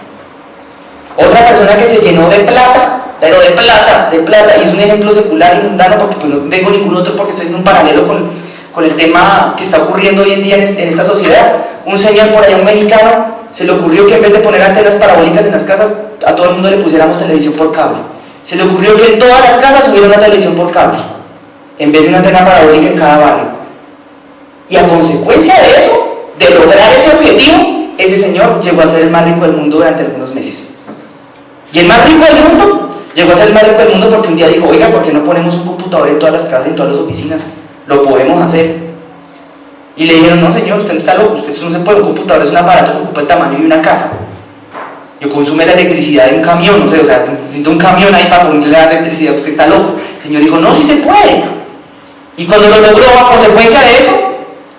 Otra persona que se llenó de plata, pero de plata, y es un ejemplo secular y mundano, porque pues no tengo ningún otro, porque estoy haciendo un paralelo con el tema que está ocurriendo hoy en día en esta sociedad. Un señor por allá, un mexicano, se le ocurrió que en vez de poner antenas parabólicas en las casas, a todo el mundo le pusiéramos televisión por cable. Se le ocurrió que en todas las casas hubiera una televisión por cable, en vez de una antena parabólica en cada barrio. Y a consecuencia de eso, de lograr ese objetivo, ese señor llegó a ser el más rico del mundo durante algunos meses. Y el más rico del mundo llegó a ser el más rico del mundo porque un día dijo: oiga, ¿por qué no ponemos un computador en todas las casas, en todas las oficinas? Lo podemos hacer. Y le dijeron: no señor, usted no está loco, usted no se puede, un computador es un aparato que ocupa el tamaño de una casa. Yo consume la electricidad de un camión, no sé, o sea, necesito un camión ahí para ponerle la electricidad, usted está loco. El señor dijo: no, sí se puede. Y cuando lo logró, a consecuencia de eso,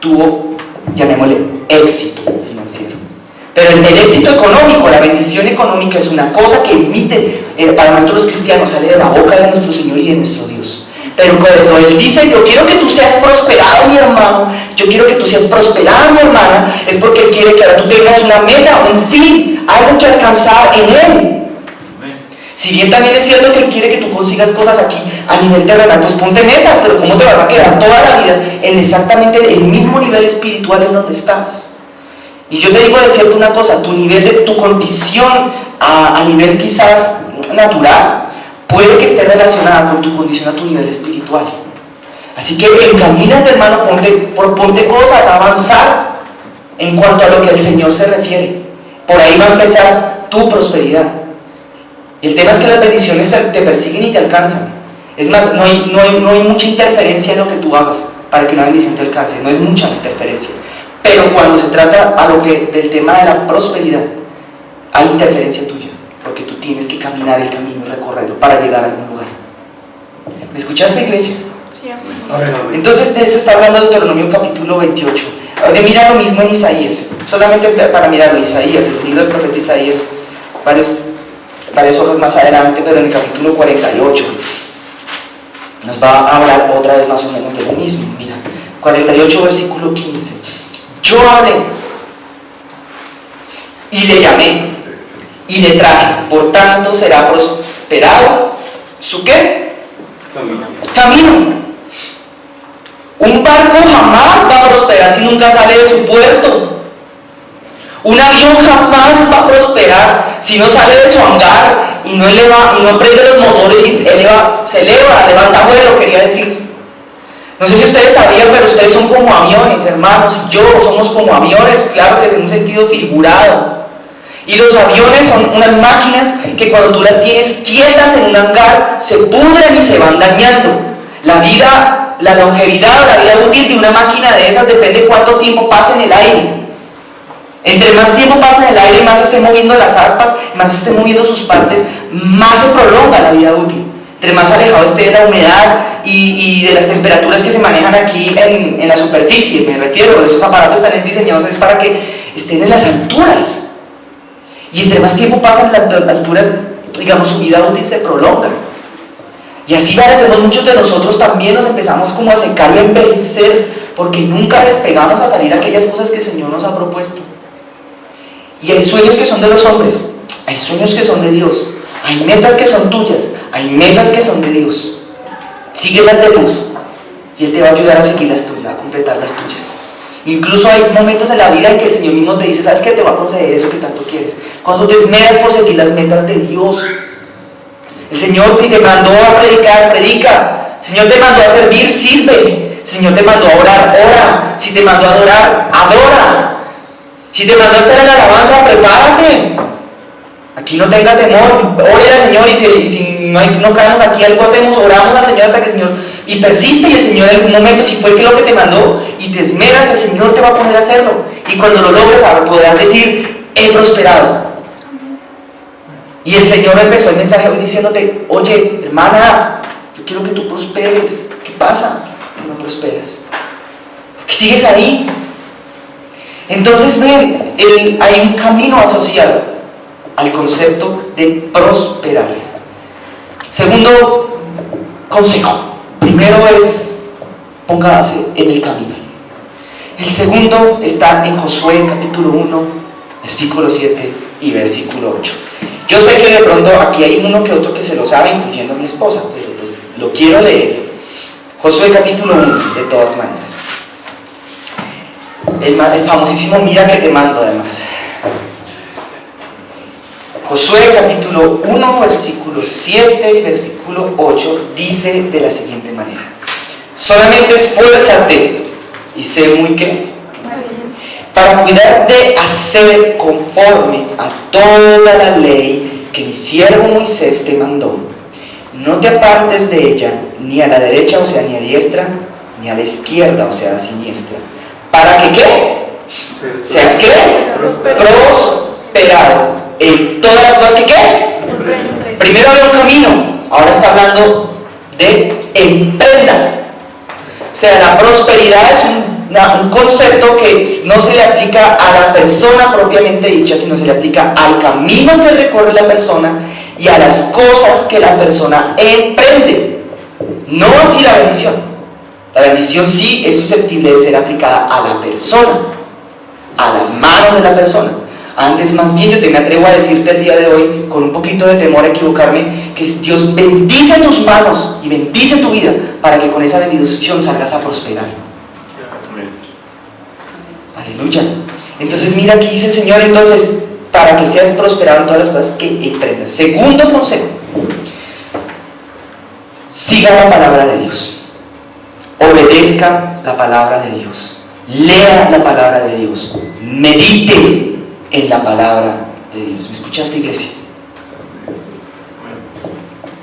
tuvo, llamémosle, éxito financiero. Pero el éxito económico, la bendición económica, es una cosa que emite, para nosotros los cristianos, sale de la boca de nuestro Señor y de nuestro Dios. Pero cuando Él dice: yo quiero que tú seas prosperado, mi hermano, yo quiero que tú seas prosperada, mi hermana, es porque Él quiere que ahora tú tengas una meta, un fin, algo que alcanzar en Él. Si bien también es cierto que Él quiere que tú consigas cosas aquí a nivel terrenal, pues ponte metas, pero ¿cómo te vas a quedar toda la vida en exactamente el mismo nivel espiritual en donde estás? Y yo te digo de cierto una cosa: tu nivel de tu condición a nivel quizás natural puede que esté relacionada con tu condición a tu nivel espiritual. Así que encamínate, hermano, ponte cosas, avanzar en cuanto a lo que el Señor se refiere. Por ahí va a empezar tu prosperidad. Y el tema es que las bendiciones te persiguen y te alcanzan. Es más, no hay mucha interferencia en lo que tú hagas para que una bendición te alcance, no es mucha interferencia. Pero cuando se trata del tema de la prosperidad, hay interferencia tuya, porque tú tienes que caminar el camino, recorrerlo para llegar a algún lugar. ¿Me escuchaste, iglesia? Sí. Entonces de eso está hablando Deuteronomio capítulo 28. Ahora mira lo mismo en Isaías, solamente para mirarlo, Isaías, el libro del profeta Isaías, varias hojas más adelante, pero en el capítulo 48 nos va a hablar otra vez más o menos de lo mismo. Mira, 48 versículo 15. Yo hablé y le llamé y le traje, por tanto será prosperado ¿su qué? Camino. Un barco jamás va a prosperar si nunca sale de su puerto. Un avión jamás va a prosperar si no sale de su hangar y no prende los motores y se eleva, levanta vuelo, quería decir. No sé si ustedes sabían, pero ustedes son como aviones, hermanos, y yo somos como aviones, claro que es en un sentido figurado. Y los aviones son unas máquinas que cuando tú las tienes quietas en un hangar, se pudren y se van dañando. La longevidad, la vida útil de una máquina de esas depende de cuánto tiempo pasa en el aire. Entre más tiempo pasa en el aire, más se esté moviendo las aspas, más se esté moviendo sus partes, más se prolonga la vida útil. entre más alejado esté de la humedad y de las temperaturas que se manejan aquí en la superficie, me refiero, esos aparatos están diseñados es para que estén en las alturas. Y entre más tiempo pasan en las alturas, digamos, su vida útil se prolonga. Y así parecemos muchos de nosotros también, nos empezamos como a secar y a envejecer, porque nunca despegamos a salir aquellas cosas que el Señor nos ha propuesto. Y hay sueños que son de los hombres, hay sueños que son de Dios, hay metas que son tuyas, hay metas que son de Dios. Síguelas de Dios y Él te va a ayudar a seguir las tuyas, a completar las tuyas. Incluso hay momentos en la vida en que el Señor mismo te dice, ¿sabes qué? Te va a conceder eso que tanto quieres. Cuando te esmeras por seguir las metas de Dios. El Señor te mandó a predicar, predica. El Señor te mandó a servir, sirve. El Señor te mandó a orar, ora. Si te mandó a adorar, adora. Si te mandó a estar en la alabanza, prepárate. Aquí no tenga temor, ore al Señor y si no caemos aquí, algo hacemos, oramos al Señor hasta que el Señor, y persiste, y el Señor en algún momento, si fue que lo que te mandó y te esmeras, el Señor te va a poner a hacerlo, y cuando lo logres ahora podrás decir, he prosperado. Y el Señor empezó el mensaje hoy diciéndote, oye, hermana, yo quiero que tú prosperes. ¿Qué pasa? Que no prosperas, que sigues ahí. Entonces ven, hay un camino asociado al concepto de prosperar. Segundo consejo, primero es póngase en el camino. El segundo está en Josué capítulo 1, versículo 7 y versículo 8. Yo sé que de pronto aquí hay uno que otro que se lo sabe, incluyendo a mi esposa, pero pues lo quiero leer. Josué capítulo 1, de todas maneras. El famosísimo mira que te mando, además. Josué capítulo 1, versículo 7 y versículo 8 dice de la siguiente manera: solamente esfuérzate y sé muy qué, para cuidar de hacer conforme a toda la ley que mi siervo Moisés te mandó. No te apartes de ella, ni a la derecha, o sea, ni a diestra, ni a la izquierda, o sea, a siniestra. ¿Para que qué? ¿Seas qué? Prosperado en todas las cosas que qué. Primero había un camino, ahora está hablando de emprendas. O sea, la prosperidad es un concepto que no se le aplica a la persona propiamente dicha, sino se le aplica al camino que recorre la persona y a las cosas que la persona emprende. No así la bendición. La bendición sí es susceptible de ser aplicada a la persona, a las manos de la persona. Antes, más bien, yo me atrevo a decirte el día de hoy, con un poquito de temor a equivocarme, que Dios bendice tus manos y bendice tu vida para que con esa bendición salgas a prosperar. Aleluya. Entonces mira aquí dice el Señor, entonces, para que seas prosperado en todas las cosas que emprendas. Segundo consejo: siga la palabra de Dios, obedezca la palabra de Dios, lea la palabra de Dios, medite en la palabra de Dios. ¿Me escuchaste, iglesia?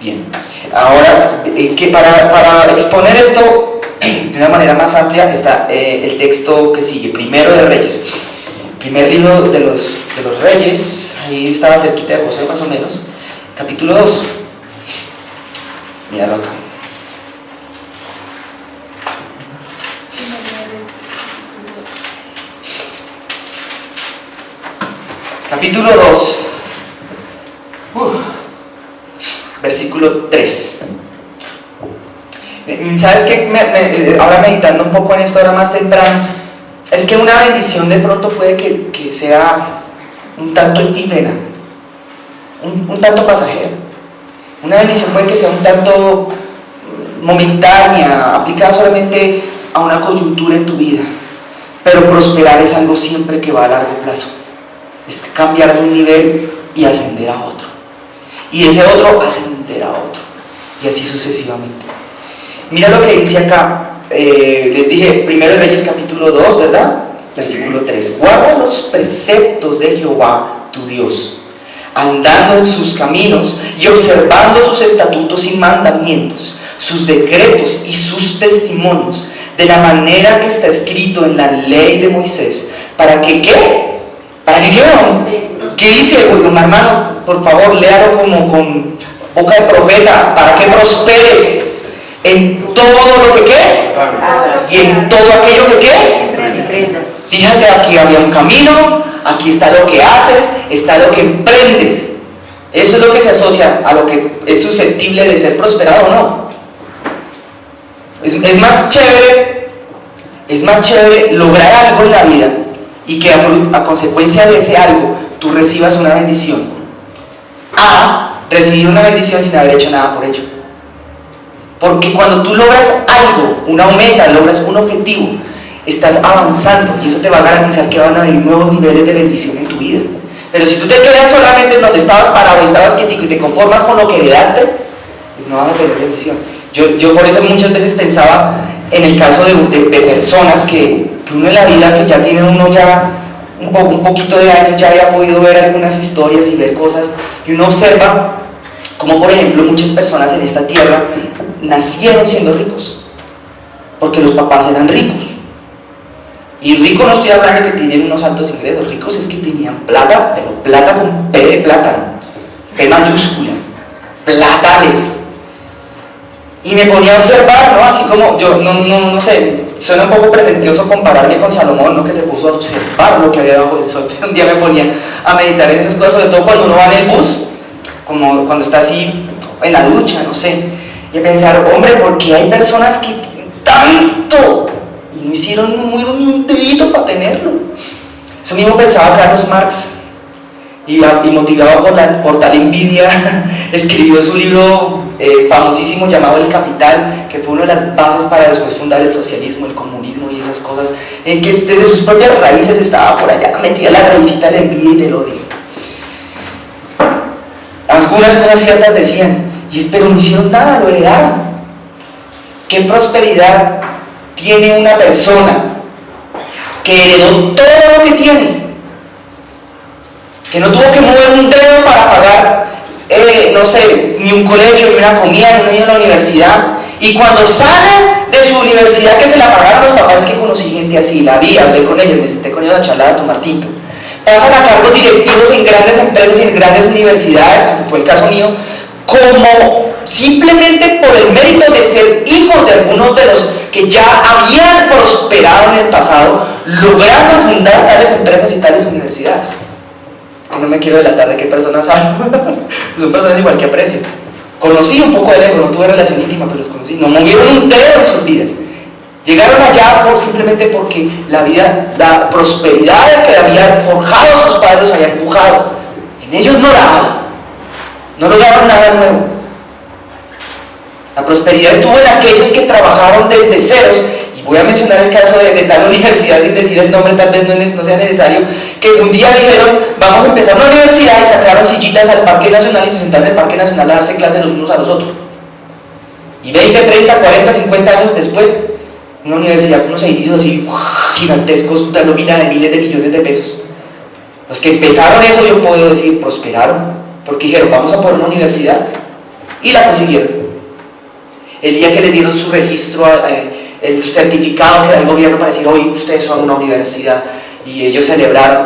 Bien. Ahora, que para exponer esto de una manera más amplia está el texto que sigue, Primero de Reyes. Primer libro de los Reyes, ahí estaba cerquita de José más o menos, capítulo 2. Míralo acá. Capítulo 2, versículo 3. ¿Sabes qué? Ahora meditando un poco en esto, ahora más temprano, es que una bendición de pronto puede que sea un tanto efímera, un tanto pasajera. Una bendición puede que sea un tanto momentánea, aplicada solamente a una coyuntura en tu vida. Pero prosperar es algo siempre que va a largo plazo. Es cambiar de un nivel y ascender a otro. Y de ese otro ascender a otro. Y así sucesivamente. Mira lo que dice acá. Les dije, Primero de Reyes capítulo 2, ¿verdad? Versículo 3. Guarda los preceptos de Jehová tu Dios, andando en sus caminos y observando sus estatutos y mandamientos, sus decretos y sus testimonios, de la manera que está escrito en la ley de Moisés, para que ¿qué? ¿Para que qué? ¿Qué dice? Hermanos, por favor, léalo como con boca de profeta, para que prosperes en todo lo que ¿qué? Y en todo aquello que ¿qué? Emprendas. Fíjate, aquí había un camino, aquí está lo que haces, está lo que emprendes. Eso es lo que se asocia a lo que es susceptible de ser prosperado o no. Es más chévere lograr algo en la vida y que a consecuencia de ese algo tú recibas una bendición, a recibir una bendición sin haber hecho nada por ello. Porque cuando tú logras algo, una meta, logras un objetivo, estás avanzando y eso te va a garantizar que van a venir nuevos niveles de bendición en tu vida. Pero si tú te quedas solamente en donde estabas parado y estabas quietico y te conformas con lo que heredaste, pues no vas a tener bendición. Yo por eso muchas veces pensaba en el caso de personas que uno en la vida, que ya tiene uno ya un poquito de años, ya había podido ver algunas historias y ver cosas, y uno observa como por ejemplo muchas personas en esta tierra nacieron siendo ricos, porque los papás eran ricos. Y rico no estoy hablando de que tienen unos altos ingresos, ricos es que tenían plata, pero plata con P de plátano, P mayúscula, platales. Y me ponía a observar, ¿no? Así como, yo no sé, suena un poco pretencioso compararme con Salomón, ¿no? Que se puso a observar lo que había bajo el sol. Un día me ponía a meditar en esas cosas, sobre todo cuando uno va en el bus, como cuando está así en la ducha, no sé, y a pensar, hombre, ¿por qué hay personas que tienen tanto y no hicieron ni un dedito para tenerlo? Eso mismo pensaba Carlos Marx, y motivado por tal envidia escribió su libro famosísimo llamado El Capital, que fue una de las bases para después fundar el socialismo, el comunismo y esas cosas, en que desde sus propias raíces estaba por allá metida la raícita de la envidia y del odio. Algunas cosas ciertas decían, pero no hicieron nada, lo heredaron. ¿Qué prosperidad tiene una persona que heredó todo lo que tiene? Que no tuvo que mover un dedo para pagar, no sé, ni un colegio, ni una comida, ni una universidad. Y cuando sale de su universidad, que se la pagaron los papás, que conocí gente así, la vi, hablé con ellos, me senté con ellos a charlar, a tomar tinto. Pasan a cargos directivos en grandes empresas y en grandes universidades, como fue el caso mío, como simplemente por el mérito de ser hijos de algunos de los que ya habían prosperado en el pasado, lograron fundar tales empresas y tales universidades. Que no me quiero delatar de qué personas hablo, son personas igual que aprecio. Conocí un poco de ellos, no tuve relación íntima, pero los conocí, no movieron un dedo en sus vidas. Llegaron allá simplemente porque la vida, la prosperidad que habían forjado sus padres los había empujado. En ellos no lograron nada nuevo. La prosperidad estuvo en aquellos que trabajaron desde ceros. Y voy a mencionar el caso de tal universidad sin decir el nombre, tal vez no sea necesario, que un día dijeron, vamos a empezar una universidad, y sacaron sillitas al Parque Nacional y se sentaron en el Parque Nacional a darse clases los unos a los otros. Y 20, 30, 40, 50 años después, una universidad con unos edificios así gigantescos, una nómina de miles de millones de pesos. Los que empezaron eso, yo puedo decir, prosperaron, porque dijeron, vamos a poner una universidad, y la consiguieron. El día que le dieron su registro, el certificado que da el gobierno para decir, hoy ustedes son una universidad, y ellos celebraron,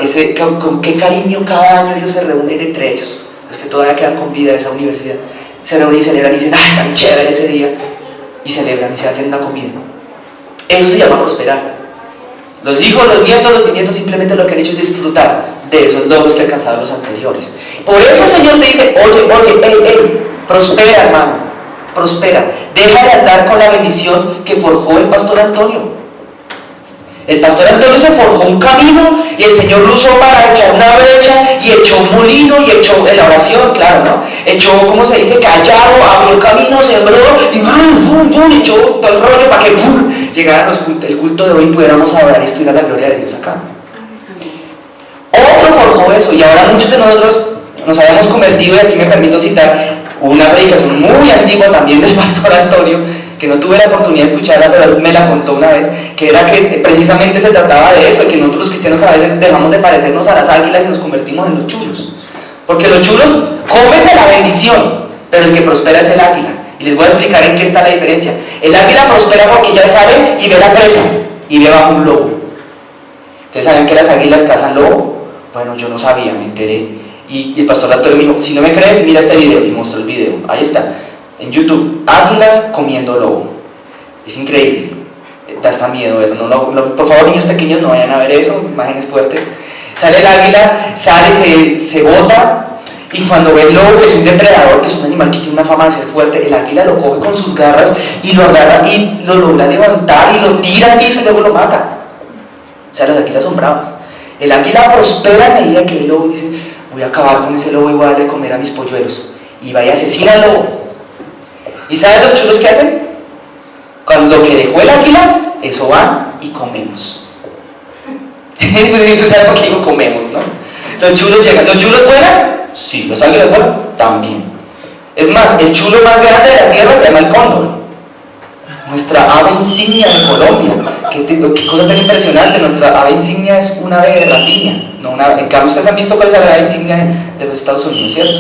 con qué cariño cada año ellos se reúnen entre ellos, los que todavía quedan con vida de esa universidad, se reúnen y celebran y dicen, ¡ay, tan chévere ese día! Y celebran y se hacen una comida. Eso se llama prosperar. Los hijos, los nietos, los bisnietos simplemente lo que han hecho es disfrutar de esos logros que alcanzaron los anteriores. Por eso el Señor te dice, oye, prospera, hermano, prospera. Deja de andar con la bendición que forjó el pastor Antonio. El pastor Antonio se forjó un camino y el Señor lo usó para echar una brecha y echó un molino y echó en la oración, claro, ¿no? Echó, ¿cómo se dice? Callado, abrió camino, sembró y echó todo el rollo para que llegara el culto de hoy y pudiéramos adorar y estudiar la gloria de Dios acá. Otro forjó eso y ahora muchos de nosotros nos habíamos convertido, y aquí me permito citar una predicación muy antigua también del pastor Antonio, que no tuve la oportunidad de escucharla, pero me la contó una vez, que era que precisamente se trataba de eso, que nosotros los cristianos a veces dejamos de parecernos a las águilas y nos convertimos en los chullos, porque los chullos comen de la bendición, pero el que prospera es el águila, y les voy a explicar en qué está la diferencia. El águila prospera porque ya sale y ve la presa, y ve bajo un lobo. ¿Ustedes saben que las águilas cazan lobo? Bueno, yo no sabía, me enteré, Y el pastor Antonio me dijo, si no me crees, mira este video, y mostró el video, ahí está, en YouTube, águilas comiendo lobo. Es increíble, da hasta miedo verlo. Por favor, niños pequeños, no vayan a ver eso, imágenes fuertes. Sale el águila, sale, se bota, y cuando ve el lobo, que es un depredador, que es un animal que tiene una fama de ser fuerte, el águila lo coge con sus garras y lo agarra y lo logra levantar y lo tira al piso y luego lo mata. O sea, las águilas son bravas. El águila prospera a medida que el lobo dice, voy a acabar con ese lobo y voy a darle de comer a mis polluelos. Y va y asesina al lobo. ¿Y saben los chulos qué hacen? Cuando lo que dejó el águila, eso van y comemos. ¿Tú sabes por qué digo comemos, no? Los chulos llegan. ¿Los chulos vuelan? Sí. ¿Los águilas vuelan? También. Es más, el chulo más grande de la tierra se llama el cóndor. Nuestra ave insignia de Colombia. Qué cosa tan impresionante. Nuestra ave insignia es una ave de rapiña. No una ave. En cambio, ustedes han visto cuál es la ave insignia de los Estados Unidos, ¿cierto?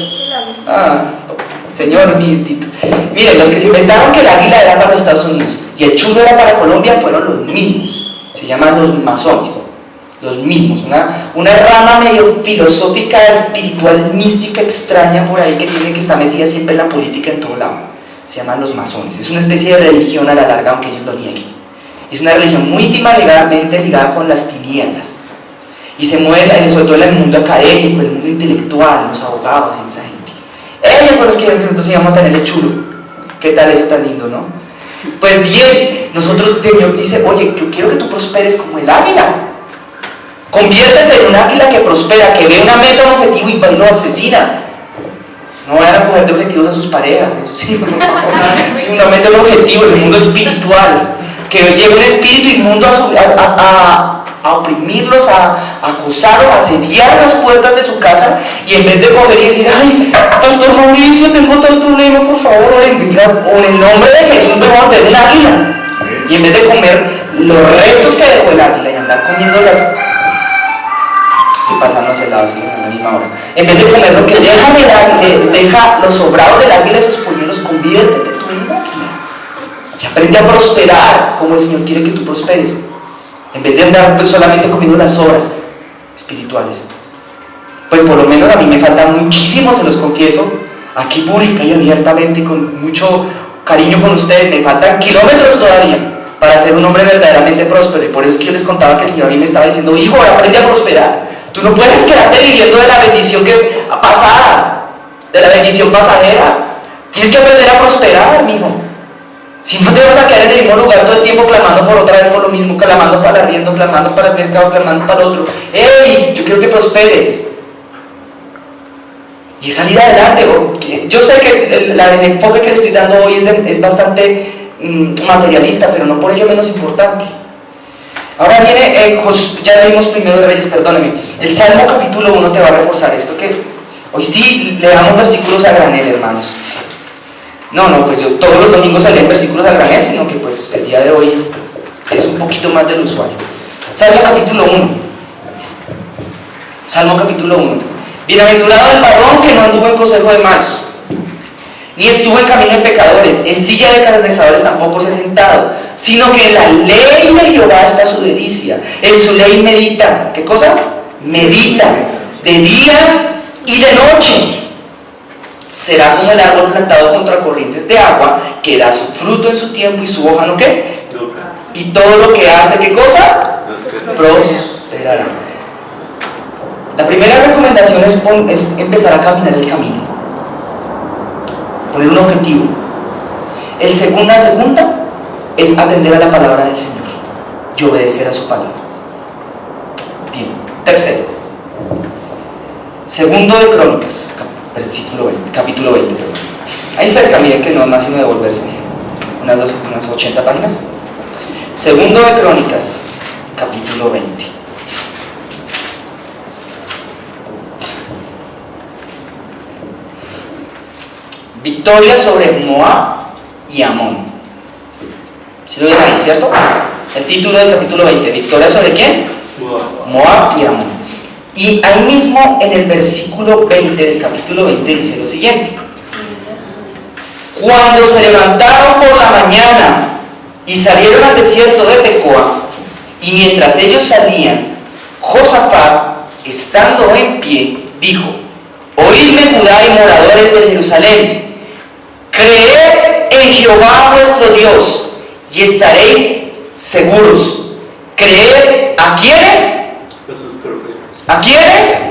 Señor, Tito. Miren, los que se inventaron que el águila era para los Estados Unidos y el chulo era para Colombia fueron los mismos. Se llaman los masones. Los mismos. Una rama medio filosófica, espiritual, mística, extraña por ahí que está metida siempre en la política en todo lado. Se llaman los masones. Es una especie de religión a la larga, aunque ellos lo nieguen. Es una religión muy íntimamente ligada con las tinieblas. Y se mueve sobre todo en el mundo académico, en el mundo intelectual, en los abogados, en esa gente. Ellos fueron los que dijeron que nosotros íbamos a tener el chulo. ¿Qué tal eso tan lindo, no? Pues bien, nosotros, Dios dice, oye, yo quiero que tú prosperes como el águila. Conviértete en un águila que prospera, que ve una meta, un objetivo y lo asesina. No vayan a coger de objetivos a sus parejas, de sus hijos. Sí, una meta, un objetivo, el mundo espiritual. Que llegue un espíritu inmundo a oprimirlos, a acosarlos, a asediar las puertas de su casa, y en vez de coger y decir, ay, Pastor Mauricio, tengo tal problema, por favor, o en el nombre de Jesús me voy a volver un águila. Y en vez de comer los restos que dejó el águila y andar comiendo las... y pasando hacia el lado, sí, a la misma hora. En vez de comer lo que deja los sobrados del águila y sus polluelos, conviértete tú en un águila. Y aprende a prosperar como el Señor quiere que tú prosperes. En vez de andar solamente comiendo las sobras espirituales. Pues por lo menos a mí me falta muchísimo, se los confieso, aquí pública y abiertamente, con mucho cariño con ustedes, me faltan kilómetros todavía para ser un hombre verdaderamente próspero. Y por eso es que yo les contaba que el Señor a mí me estaba diciendo, hijo, aprende a prosperar. Tú no puedes quedarte viviendo de la bendición pasada, de la bendición pasajera. Tienes que aprender a prosperar, mijo. Si no te vas a quedar en el mismo lugar todo el tiempo clamando por otra vez por lo mismo, clamando para el arriendo, clamando para el mercado, clamando para el otro. ¡Ey! Yo quiero que prosperes. Y salir adelante. Yo sé que el enfoque que le estoy dando hoy es bastante materialista, pero no por ello menos importante. Ahora viene, ya leímos primero de Reyes, perdóneme. El Salmo capítulo 1 te va a reforzar esto, que hoy sí le damos versículos a granel, hermanos. No, pues yo todos los domingos salí versículos a granel, sino que pues el día de hoy es un poquito más del usuario. Salmo capítulo 1. Salmo capítulo 1. Bienaventurado el varón que no anduvo en consejo de malos, ni estuvo en camino de pecadores, en silla de escarnecedores tampoco se ha sentado, sino que en la ley de Jehová está su delicia, en su ley medita. ¿Qué cosa? Medita de día y de noche. Será como el árbol plantado contra corrientes de agua, que da su fruto en su tiempo y su hoja no qué. Y todo lo que hace, ¿qué cosa? Prosperará. La primera recomendación es empezar a caminar el camino, poner un objetivo. La segunda es atender a la palabra del Señor y obedecer a su palabra. Bien, tercero, segundo de Crónicas, capítulo 20, perdón. Ahí cerca, miren que no es más sino devolverse, unas 80 páginas. Segundo de Crónicas, capítulo 20. Victoria sobre Moab y Amón. ¿Sí lo ven ahí, cierto? El título del capítulo 20. ¿Victoria sobre quién? Moab y Amón. Y ahí mismo en el versículo 20 del capítulo 20 dice lo siguiente: cuando se levantaron por la mañana y salieron al desierto de Tecoa, y mientras ellos salían, Josafat, estando en pie, dijo: Judá y moradores de Jerusalén, creed en Jehová vuestro Dios y estaréis seguros. ¿Creed a quiénes? ¿A quiénes?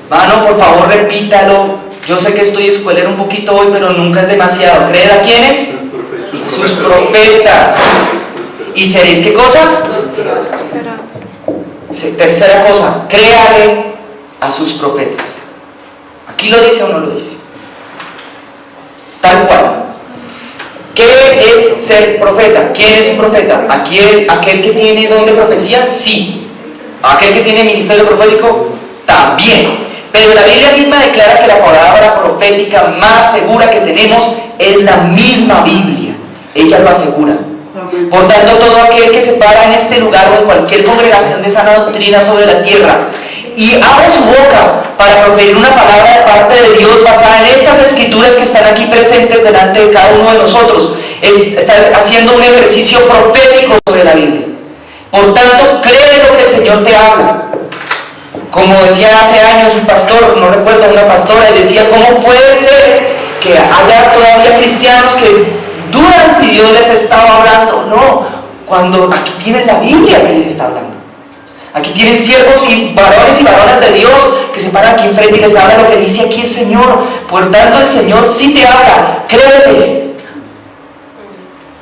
Mano, por favor, repítalo. Yo sé que estoy escuelero un poquito hoy, pero nunca es demasiado. ¿Creed a quiénes? Sus profetas. ¿Y seréis qué cosa? Tercera cosa, créale a sus profetas. ¿Aquí lo dice o no lo dice? Tal cual. ¿Qué es ser profeta? ¿Quién es un profeta? ¿Aquel que tiene don de profecía? Sí. ¿Aquel que tiene ministerio profético? También. Pero la Biblia misma declara que la palabra profética más segura que tenemos es la misma Biblia. Ella lo asegura. Por tanto, todo aquel que se para en este lugar o en cualquier congregación de sana doctrina sobre la tierra y abre su boca para proferir una palabra de parte de Dios basada en estas escrituras que están aquí presentes delante de cada uno de nosotros, está haciendo un ejercicio profético sobre la Biblia. Por tanto, cree lo que el Señor te habla. Como decía hace años un pastor, no recuerdo, una pastora, y decía, ¿cómo puede ser que haya todavía cristianos que dudan si Dios les estaba hablando? No, cuando aquí tienen la Biblia que les está hablando. Aquí tienen siervos y varones de Dios que se paran aquí enfrente y les habla lo que dice aquí el Señor. Por tanto, el Señor sí te habla, créeme.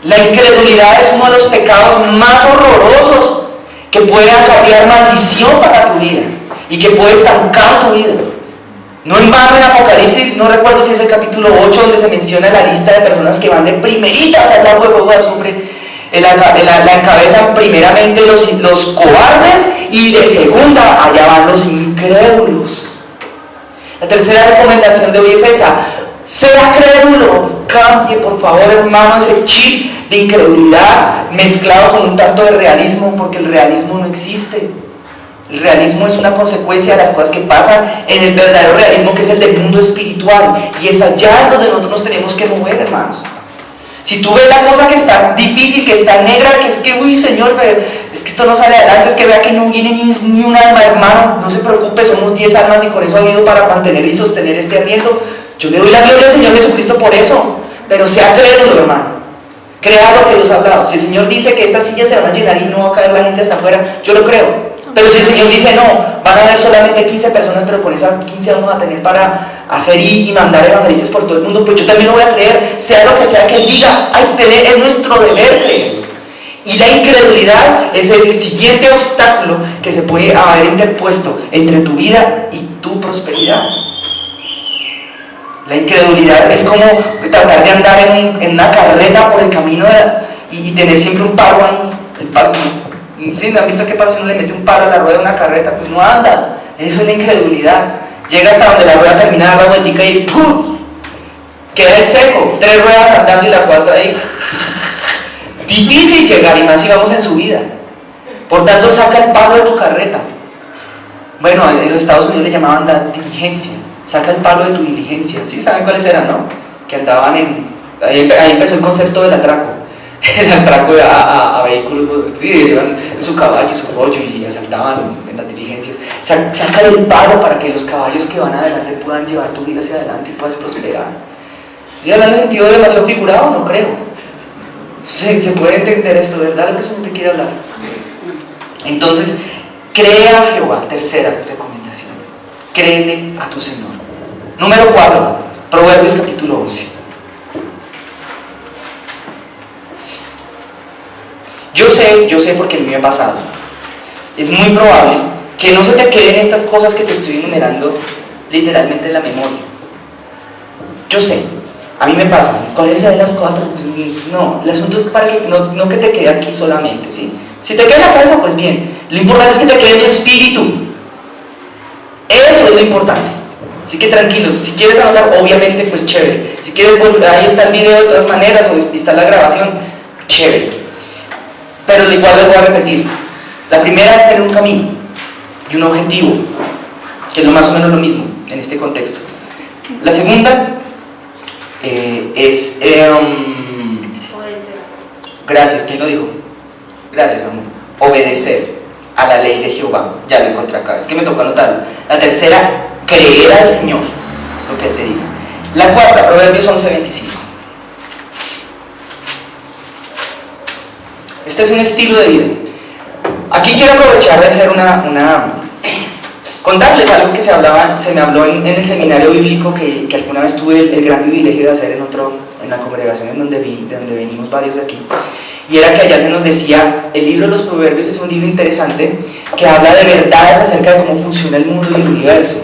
La incredulidad es uno de los pecados más horrorosos que puede acarrear maldición para tu vida y que puede estancar tu vida. No en vano en Apocalipsis, no recuerdo si es el capítulo 8 donde se menciona la lista de personas que van de primeritas al lago de fuego de azufre. La encabezan primeramente los cobardes y de segunda allá van los incrédulos. La tercera recomendación de hoy es esa: sea crédulo. Cambie por favor, hermano, ese chip de incredulidad mezclado con un tanto de realismo, porque el realismo no existe. El realismo es una consecuencia de las cosas que pasan en el verdadero realismo, que es el del mundo espiritual, y es allá donde nosotros nos tenemos que mover, hermanos. Si tú ves la cosa que está difícil, que está negra, que es que, uy, Señor, es que esto no sale adelante, es que vea que no viene ni un alma, hermano, no se preocupe, somos 10 almas y con eso ha habido para mantener y sostener este arriendo. Yo le doy la gloria al Señor Jesucristo por eso, pero sea crédulo, hermano. Crea lo que Dios ha hablado. Si el Señor dice que estas sillas se van a llenar y no va a caer la gente hasta afuera, yo lo creo. Pero si el Señor dice no, van a haber solamente 15 personas, pero con esas 15 vamos a tener para hacer y mandar evangelistas por todo el mundo, pues yo también lo voy a creer, sea lo que sea que Él diga. Es nuestro deber creer. Y la incredulidad es el siguiente obstáculo que se puede haber interpuesto entre tu vida y tu prosperidad. La incredulidad es como tratar de andar en una carreta por el camino y tener siempre un paro ahí. El paro, ¿sí? ¿No han visto qué pasa si uno le mete un paro a la rueda de una carreta? Pues no anda. Eso es la incredulidad. Llega hasta donde la rueda termina, da la vueltica y ¡pum! Queda en seco. 3 ruedas andando y la 4 ahí. Difícil llegar, y más si vamos en subida. Por tanto, saca el palo de tu carreta. Bueno, en los Estados Unidos le llamaban la diligencia. Saca el palo de tu diligencia. ¿Sí saben cuáles eran, no? Que andaban ahí empezó el concepto del atraco. El atraco a vehículos, sí, llevan su caballo, su rollo y asaltaban en las diligencias. Saca el palo para que los caballos que van adelante puedan llevar tu vida hacia adelante y puedas prosperar. ¿Estoy hablando en sentido demasiado figurado? No creo. Se puede entender esto, ¿verdad? Lo que eso no te quiere hablar. Entonces, cree a Jehová. Tercera recomendación: créele a tu Señor. Número 4, Proverbios capítulo 11. Yo sé porque a mí me ha pasado. Es muy probable que no se te queden estas cosas que te estoy enumerando literalmente en la memoria. Yo sé, a mí me pasa. ¿Cuáles son las 4? Pues no, el asunto es para que no que te quede aquí solamente, ¿sí? Si te queda en la cabeza, pues bien. Lo importante es que te quede en tu espíritu. Eso es lo importante. Así que tranquilos, si quieres anotar, obviamente, pues chévere. Si quieres, ahí está el video de todas maneras, o está la grabación, chévere. Pero igual les voy a repetir. La primera es tener un camino y un objetivo, que es lo más o menos lo mismo en este contexto. La segunda es obedecer. Gracias, ¿quién lo dijo? Gracias, amor. Obedecer a la ley de Jehová. Ya lo encontré acá, es que me tocó anotarlo. La tercera, creer al Señor. lo que Él te diga. La cuarta, Proverbios 11:25. Este es un estilo de vida. Aquí quiero aprovechar de hacer contarles algo que se me habló en el seminario bíblico que alguna vez tuve el gran privilegio de hacer en la congregación de donde venimos varios de aquí. Y era que allá se nos decía, el libro de los Proverbios es un libro interesante que habla de verdades acerca de cómo funciona el mundo y el universo.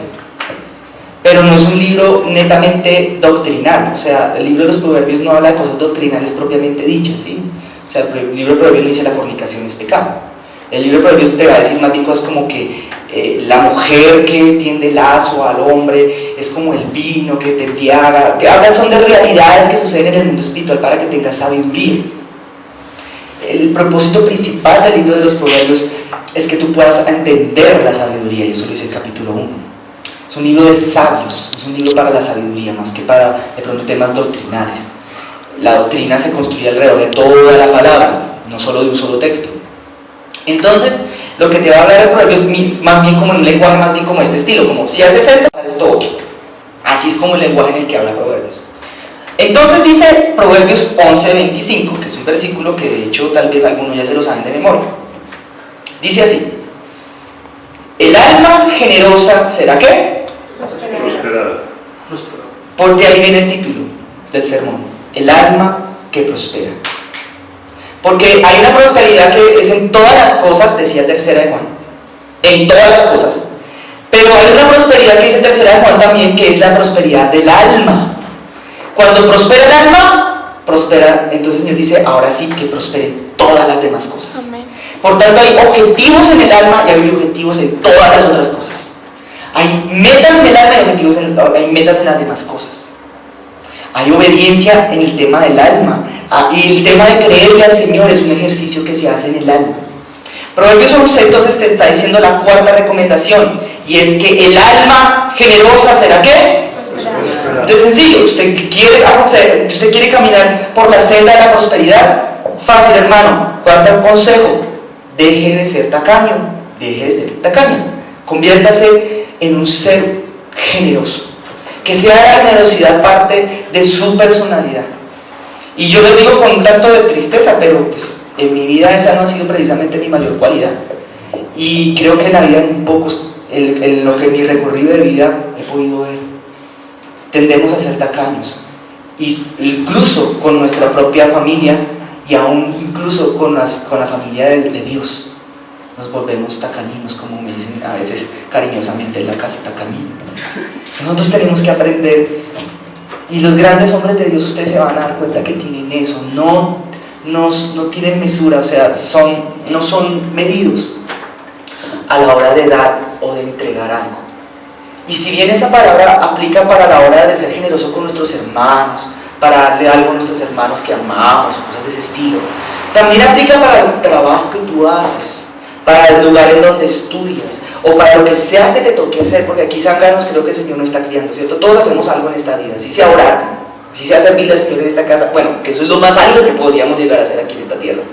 Pero no es un libro netamente doctrinal, o sea, el libro de los Proverbios no habla de cosas doctrinales propiamente dichas, ¿sí? O sea, el libro de Proverbios no dice la fornicación es pecado. El libro de Proverbios te va a decir más bien cosas como que la mujer que tiende lazo al hombre es como el vino que te embriaga. Te habla son de realidades que suceden en el mundo espiritual para que tengas sabiduría. El propósito principal del libro de los Proverbios es que tú puedas entender la sabiduría, y eso lo dice el capítulo 1. Es un libro de sabios, es un libro para la sabiduría, más que para de pronto temas doctrinales. La doctrina se construye alrededor de toda la palabra, no solo de un solo texto. Entonces, lo que te va a hablar el Proverbio es más bien como un lenguaje, más bien como este estilo, como si haces esto, haces esto otro. Así es como el lenguaje en el que habla Proverbios. Entonces dice Proverbios 11:25, que es un versículo que de hecho tal vez algunos ya se lo saben de memoria. Dice así: el alma generosa será ¿qué? Prosperada. Porque ahí viene el título del sermón, el alma que prospera. Porque hay una prosperidad que es en todas las cosas, decía Tercera de Juan, en todas las cosas. Pero hay una prosperidad que dice Tercera de Juan también, que es la prosperidad del alma. Cuando prospera el alma, prospera, entonces el Señor dice, ahora sí que prosperen todas las demás cosas. Amén. Por tanto, hay objetivos en el alma y hay objetivos en todas las otras cosas. Hay metas en el alma y hay metas en las demás cosas. Hay obediencia en el tema del alma. Y el tema de creerle al Señor es un ejercicio que se hace en el alma. Proverbios 11 entonces te está diciendo la cuarta recomendación, y es que el alma generosa será ¿qué? Entonces sencillo, usted quiere caminar por la senda de la prosperidad, fácil hermano. Cuarto consejo: deje de ser tacaño, conviértase en un ser generoso, que sea la generosidad parte de su personalidad. Y yo lo digo con un tanto de tristeza, pero pues en mi vida esa no ha sido precisamente mi mayor cualidad, y creo que en la vida en lo que mi recorrido de vida he podido ver, tendemos a ser tacaños, incluso con nuestra propia familia, y aún incluso con la familia de Dios nos volvemos tacañinos, como me dicen a veces cariñosamente en la casa, tacañino. Nosotros tenemos que aprender, y los grandes hombres de Dios, ustedes se van a dar cuenta que tienen eso, no tienen mesura, o sea, no son medidos a la hora de dar o de entregar algo. Y si bien esa palabra aplica para la hora de ser generoso con nuestros hermanos, para darle algo a nuestros hermanos que amamos, o cosas de ese estilo, también aplica para el trabajo que tú haces, para el lugar en donde estudias, o para lo que sea que te toque hacer, porque aquí zánganos creo que el Señor nos está criando, ¿cierto? Todos hacemos algo en esta vida, así sea orar, así sea servirle al Señor en esta casa, bueno, que eso es lo más alto que podríamos llegar a hacer aquí en esta tierra.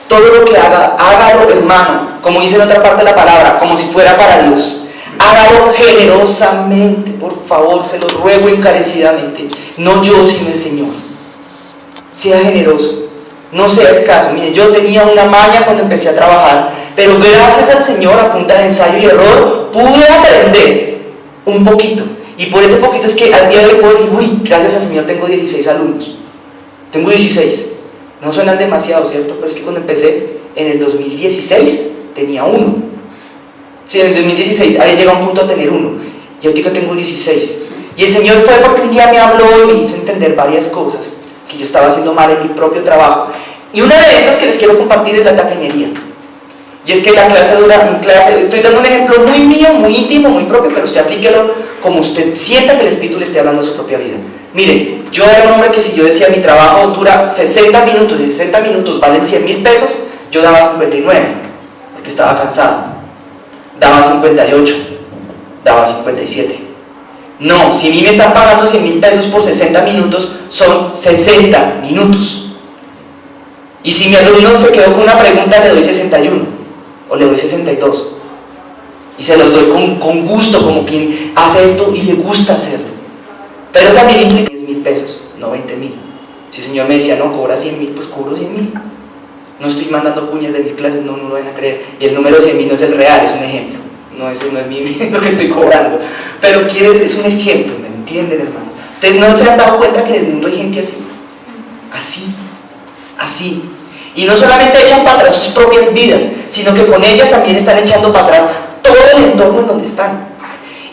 Todo lo que haga, hágalo hermano, como dice en otra parte de la palabra, como si fuera para Dios. Hágalo generosamente, por favor, se lo ruego encarecidamente, no yo sino el Señor. Sea generoso, no sea escaso. Mire, yo tenía una maña cuando empecé a trabajar, pero gracias al Señor, a punta de ensayo y error, pude aprender un poquito, y por ese poquito es que al día de hoy puedo decir, uy, gracias al Señor tengo 16 alumnos, tengo 16, no suenan demasiado, ¿cierto? Pero es que cuando empecé en el 2016 tenía uno. Sí, en el 2016 había llegado a un punto a tener uno, y ahorita tengo 16, y el Señor fue porque un día me habló y me hizo entender varias cosas que yo estaba haciendo mal en mi propio trabajo, y una de estas que les quiero compartir es la tacañería. Y es que estoy dando un ejemplo muy mío, muy íntimo, muy propio, pero usted aplíquelo como usted sienta que el Espíritu le esté hablando a su propia vida. Mire, yo era un hombre que si yo decía mi trabajo dura 60 minutos y 60 minutos valen 100,000 pesos, yo daba 59, porque estaba cansado. Daba 58, daba 57. No, si a mí me están pagando 100,000 pesos por 60 minutos, son 60 minutos. Y si mi alumno se quedó con una pregunta, le doy 61 o le doy 62. Y se los doy con gusto, como quien hace esto y le gusta hacerlo. Pero también implica 10,000 pesos, no 20,000. Si el Señor me decía, no, cobra 100,000, pues cobro 100,000. No estoy mandando cuñas de mis clases, no lo van a creer. Y el número 100,000 no es el real, es un ejemplo. No es lo que estoy cobrando. Pero es un ejemplo, ¿me entienden, hermano? Ustedes no se han dado cuenta que en el mundo hay gente así. Y no solamente echan para atrás sus propias vidas, sino que con ellas también están echando para atrás todo el entorno en donde están.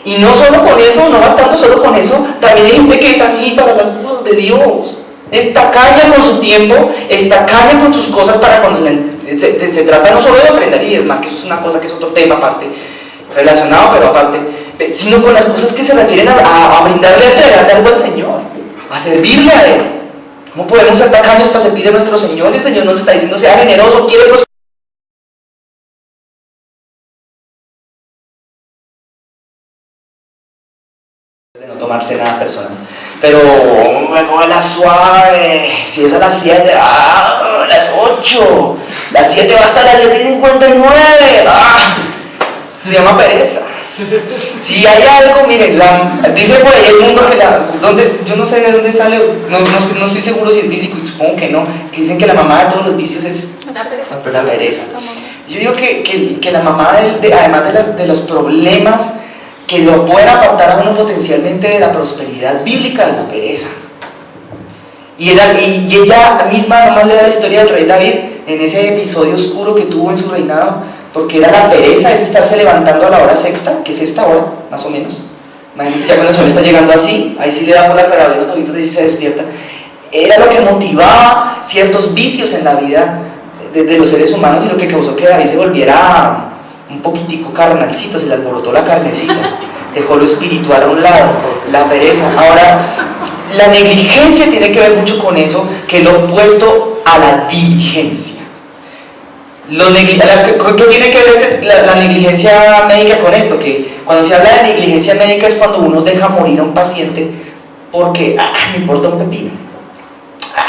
Y no solo con eso, no bastando solo con eso, también hay gente que es así para las cosas de Dios. Es tacaña con su tiempo, es tacaña con sus cosas para cuando se trata no solo de ofrendar y diezmar, que eso es una cosa que es otro tema aparte, relacionado pero aparte, sino con las cosas que se refieren a brindarle, a entregarle algo al Señor, a servirle a Él. ¿Cómo podemos ser tacaños para servir a nuestro Señor si el Señor nos está diciendo sea generoso, quiere prosperar? De no tomarse nada personal, pero me la suave, si es a las 7, a las 8, las 7 va hasta las 7:59, se llama pereza. Si hay algo, miren, dice por ahí el mundo que yo no sé de dónde sale, no estoy seguro si es bíblico y supongo que no, que dicen que la mamá de todos los vicios es la pereza. Yo digo que la mamá, además de los problemas que lo pueden apartar a uno potencialmente de la prosperidad bíblica, de la pereza. Y ella misma nomás le da la historia del rey David en ese episodio oscuro que tuvo en su reinado, porque era la pereza, es estarse levantando a la hora sexta, que es esta hora, más o menos. Imagínense ya cuando el sol está llegando así, ahí sí le da por la cara, los ojitos, ahí sí se despierta. Era lo que motivaba ciertos vicios en la vida de los seres humanos y lo que causó que David se volviera un poquitico carnalcito, se le alborotó la carnecita, dejó lo espiritual a un lado, la pereza. Ahora, la negligencia tiene que ver mucho con eso, que es lo opuesto a la diligencia. ¿Qué tiene que ver la negligencia médica con esto? Que cuando se habla de negligencia médica es cuando uno deja morir a un paciente porque me importa un pepino,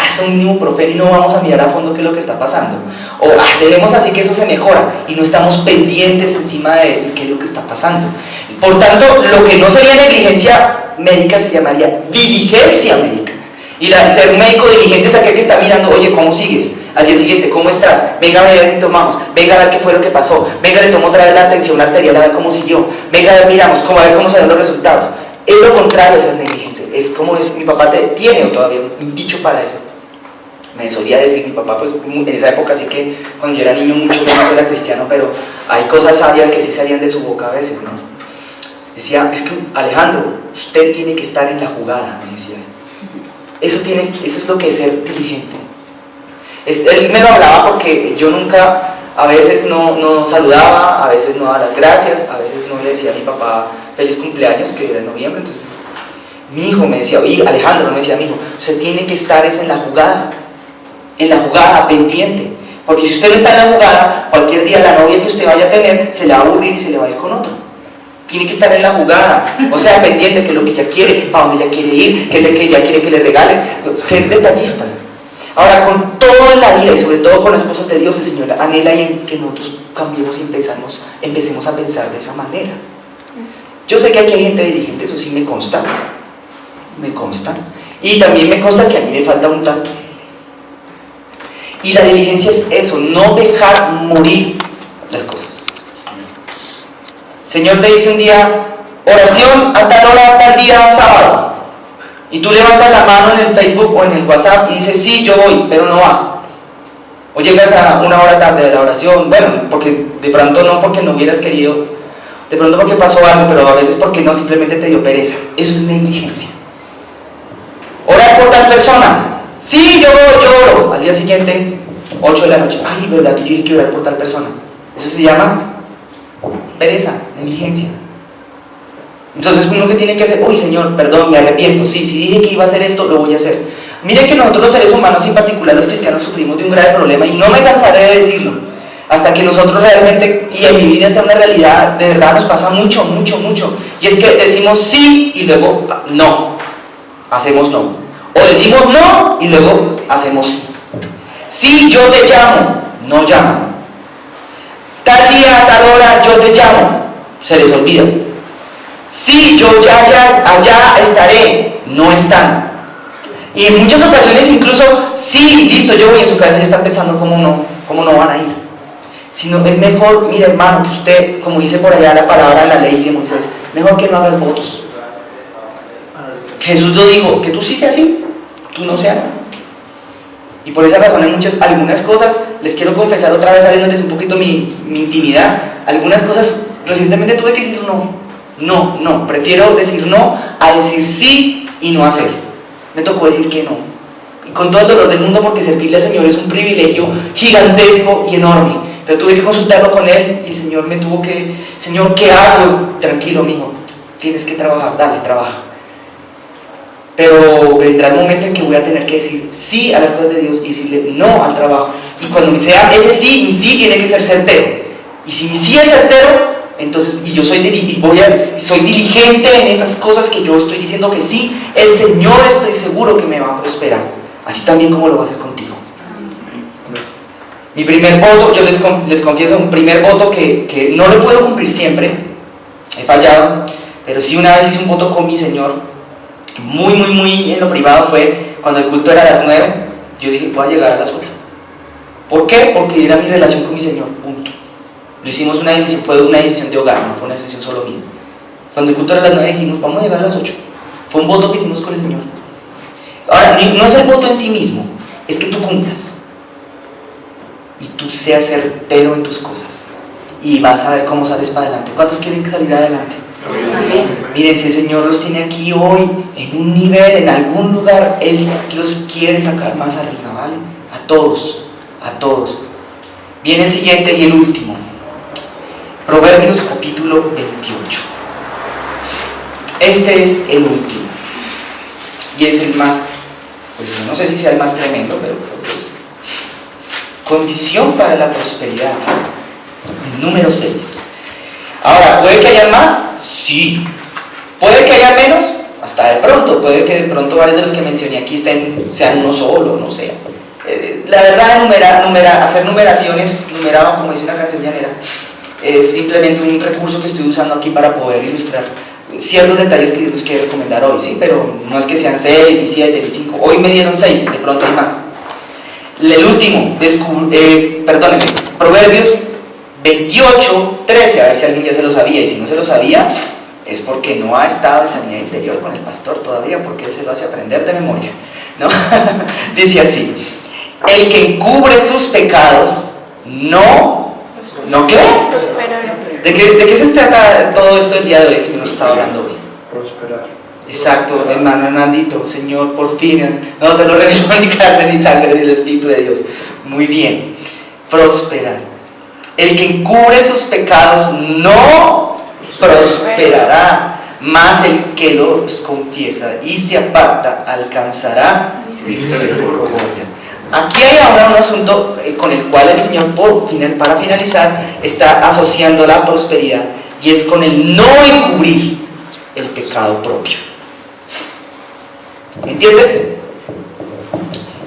es un ibuprofeno y no vamos a mirar a fondo qué es lo que está pasando, o dejemos así que eso se mejora y no estamos pendientes encima de qué es lo que está pasando. Por tanto, lo que no sería negligencia médica se llamaría diligencia médica. Y ser un médico diligente es aquel que está mirando, oye, ¿cómo sigues? Al día siguiente, ¿cómo estás? Venga a ver qué tomamos, venga a ver qué fue lo que pasó, venga, le tomo otra vez la tensión arterial a ver cómo siguió, venga a ver, miramos, a ver cómo se ven los resultados. Es lo contrario de ser negligente, es como mi papá tiene todavía un dicho para eso. Me solía decir mi papá, pues en esa época sí que cuando yo era niño mucho menos era cristiano, pero hay cosas sabias que sí salían de su boca a veces, ¿no? Decía, es que Alejandro, usted tiene que estar en la jugada, me decía. Eso es lo que es ser diligente. Él me lo hablaba porque yo nunca, a veces no saludaba, a veces no daba las gracias, a veces no le decía a mi papá feliz cumpleaños, que era en noviembre, entonces mi hijo me decía, y Alejandro me decía, mi hijo, usted tiene que estar en la jugada, pendiente, porque si usted no está en la jugada, cualquier día la novia que usted vaya a tener se le va a aburrir y se le va a ir con otro. Tiene que estar en la jugada, o sea, pendiente que es lo que ella quiere, para dónde ella quiere ir, qué es lo que ella quiere que le regalen, ser detallista. Ahora, con todo en la vida y sobre todo con las cosas de Dios, el Señor anhela en que nosotros cambiemos y empecemos a pensar de esa manera. Yo sé que aquí hay gente diligente, eso sí me consta, y también me consta que a mí me falta un tanto. Y la diligencia es eso, no dejar morir las cosas. Señor te dice un día, oración a tal hora, tal día, sábado. Y tú levantas la mano en el Facebook o en el WhatsApp y dices, sí, yo voy, pero no vas. O llegas a una hora tarde de la oración, bueno, porque de pronto no porque no hubieras querido, de pronto porque pasó algo, pero a veces porque no, simplemente te dio pereza. Eso es negligencia. Orar por tal persona. Sí, yo oro. Al día siguiente, 8 de la noche. Ay, ¿verdad que yo dije que orar por tal persona? Eso se llama pereza, negligencia. Entonces uno que tiene que hacer, uy Señor, perdón, me arrepiento, sí, si dije que iba a hacer esto, lo voy a hacer. Miren que nosotros los seres humanos, en particular los cristianos, sufrimos de un grave problema y no me cansaré de decirlo, hasta que nosotros realmente, y en mi vida sea una realidad, de verdad nos pasa mucho, y es que decimos sí y luego no, hacemos no, o decimos no y luego hacemos sí. Sí, yo te llamo, no llaman. Tal día, a tal hora, yo te llamo. se les olvida. Sí, yo allá estaré, no están. Y en muchas ocasiones incluso, sí, listo, yo voy, en su cabeza ya están pensando cómo no van a ir. Sino es mejor, mire hermano, que usted, como dice por allá la palabra de la ley de Moisés, mejor que no hagas votos. Jesús lo dijo, que tú sí seas así, tú no seas. Y por esa razón algunas cosas, les quiero confesar otra vez, sabiéndoles un poquito mi intimidad, algunas cosas recientemente tuve que decir no, prefiero decir no a decir sí y no hacer. Me tocó decir que no. Y con todo el dolor del mundo, porque servirle al Señor es un privilegio gigantesco y enorme. Pero tuve que consultarlo con Él y el Señor me tuvo que, Señor, ¿qué hago? Tranquilo, mijo, tienes que trabajar, dale, trabaja. Pero vendrá el momento en que voy a tener que decir sí a las cosas de Dios y decirle no al trabajo. Y cuando me sea ese sí, mi sí tiene que ser certero. Y si mi sí es certero, entonces, y yo soy diligente en esas cosas que yo estoy diciendo que sí, el Señor estoy seguro que me va a prosperar. Así también como lo va a hacer contigo. Mi primer voto, yo les confieso, un primer voto que no lo puedo cumplir siempre, he fallado, pero sí una vez hice un voto con mi Señor. Muy en lo privado fue cuando el culto era a las 9, yo dije voy a llegar a las 8. ¿Por qué? Porque era mi relación con mi Señor, punto. Lo hicimos una decisión, fue una decisión de hogar, no fue una decisión solo mía. Cuando el culto era a las 9 dijimos vamos a llegar a las 8. Fue un voto que hicimos con el Señor. Ahora, no es el voto en sí mismo, es que tú cumplas y tú seas certero en tus cosas y vas a ver cómo sales para adelante. ¿Cuántos quieren salir adelante? Amén. Miren, si el Señor los tiene aquí hoy en un nivel, en algún lugar, Él los quiere sacar más arriba, ¿vale? A todos. Viene el siguiente y el último, Proverbios capítulo 28. Este es el último y es el más, pues no sé si sea el más tremendo, pero creo que es condición para la prosperidad. Número 6. Ahora, ¿puede que haya más? Sí. ¿Puede que haya menos? Hasta de pronto, puede que de pronto varios de los que mencioné aquí sean uno solo, no sé. La verdad, hacer numeraciones, como dice una canción llanera, es simplemente un recurso que estoy usando aquí para poder ilustrar ciertos detalles que Dios nos quiere recomendar hoy, ¿sí? Pero no es que sean 6, ni 7, ni 5. Hoy me dieron 6, de pronto hay más. El último, Proverbios 28, 13, a ver si alguien ya se lo sabía, y si no se lo sabía, es porque no ha estado en sanidad interior con el pastor todavía, porque él se lo hace aprender de memoria, ¿no? Dice así: el que encubre sus pecados, ¿no qué? ¿De qué se trata todo esto el día de hoy que nos está hablando hoy? Prosperar. Exacto, hermano Hernandito, Señor, por fin, no te lo reveló ni carne ni sangre del Espíritu de Dios. Muy bien, prosperar. El que encubre sus pecados no prosperará, mas el que los confiesa y se aparta alcanzará misericordia. Aquí hay ahora un asunto con el cual el Señor, para finalizar, está asociando la prosperidad, y es con el no encubrir el pecado propio. ¿Me entiendes?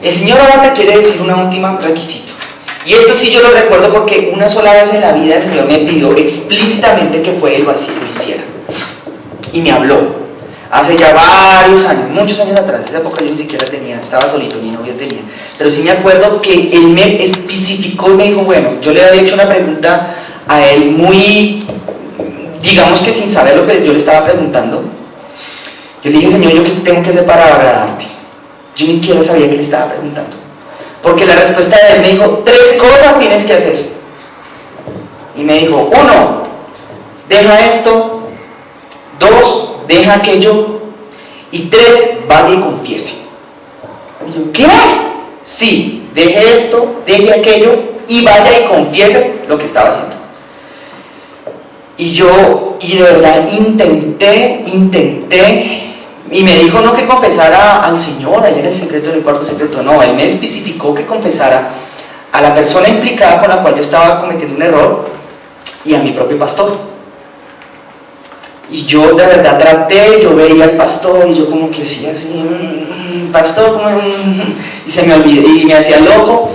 El Señor ahora te quiere decir un último requisito. Y esto sí yo lo recuerdo porque una sola vez en la vida el Señor me pidió explícitamente que Él lo hiciera. Y me habló. Hace ya varios años, muchos años atrás, esa época yo ni siquiera estaba solito, ni novia tenía. Pero sí me acuerdo que Él me especificó y me dijo, bueno, yo le había hecho una pregunta a Él muy, digamos que sin saber lo que yo le estaba preguntando. Yo le dije, Señor, ¿yo qué tengo que hacer para agradarte? Yo ni siquiera sabía que le estaba preguntando. Porque la respuesta de Él me dijo, 3 cosas tienes que hacer. Y me dijo, 1, deja esto. 2, deja aquello. Y 3, vaya y confiese. Y yo, ¿qué? Sí, deje esto, deje aquello y vaya y confiese lo que estaba haciendo. Y de verdad intenté, y me dijo no que confesara al Señor allá en el secreto, en el cuarto secreto, no, Él me especificó que confesara a la persona implicada con la cual yo estaba cometiendo un error y a mi propio pastor. Y yo de verdad traté, yo veía al pastor y yo como que hacía así, pastor, y se me olvidó y me hacía loco.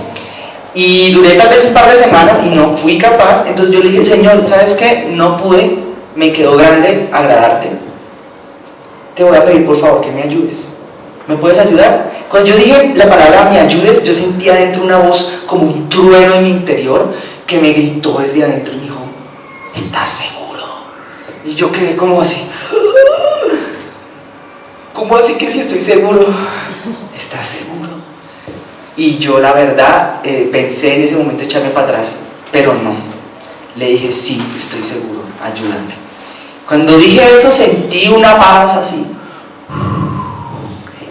Y duré tal vez un par de semanas y no fui capaz. Entonces yo le dije, Señor, ¿sabes qué? No pude, me quedó grande agradarte. Te voy a pedir por favor que me ayudes. ¿Me puedes ayudar? Cuando yo dije la palabra me ayudes, yo sentía dentro una voz como un trueno en mi interior que me gritó desde adentro y me dijo, ¿estás seguro? Y yo quedé como así. ¿Cómo así que sí estoy seguro? ¿Estás seguro? Y yo la verdad pensé en ese momento echarme para atrás, pero no. Le dije, sí, estoy seguro, ayúdame. Cuando dije eso sentí una paz así.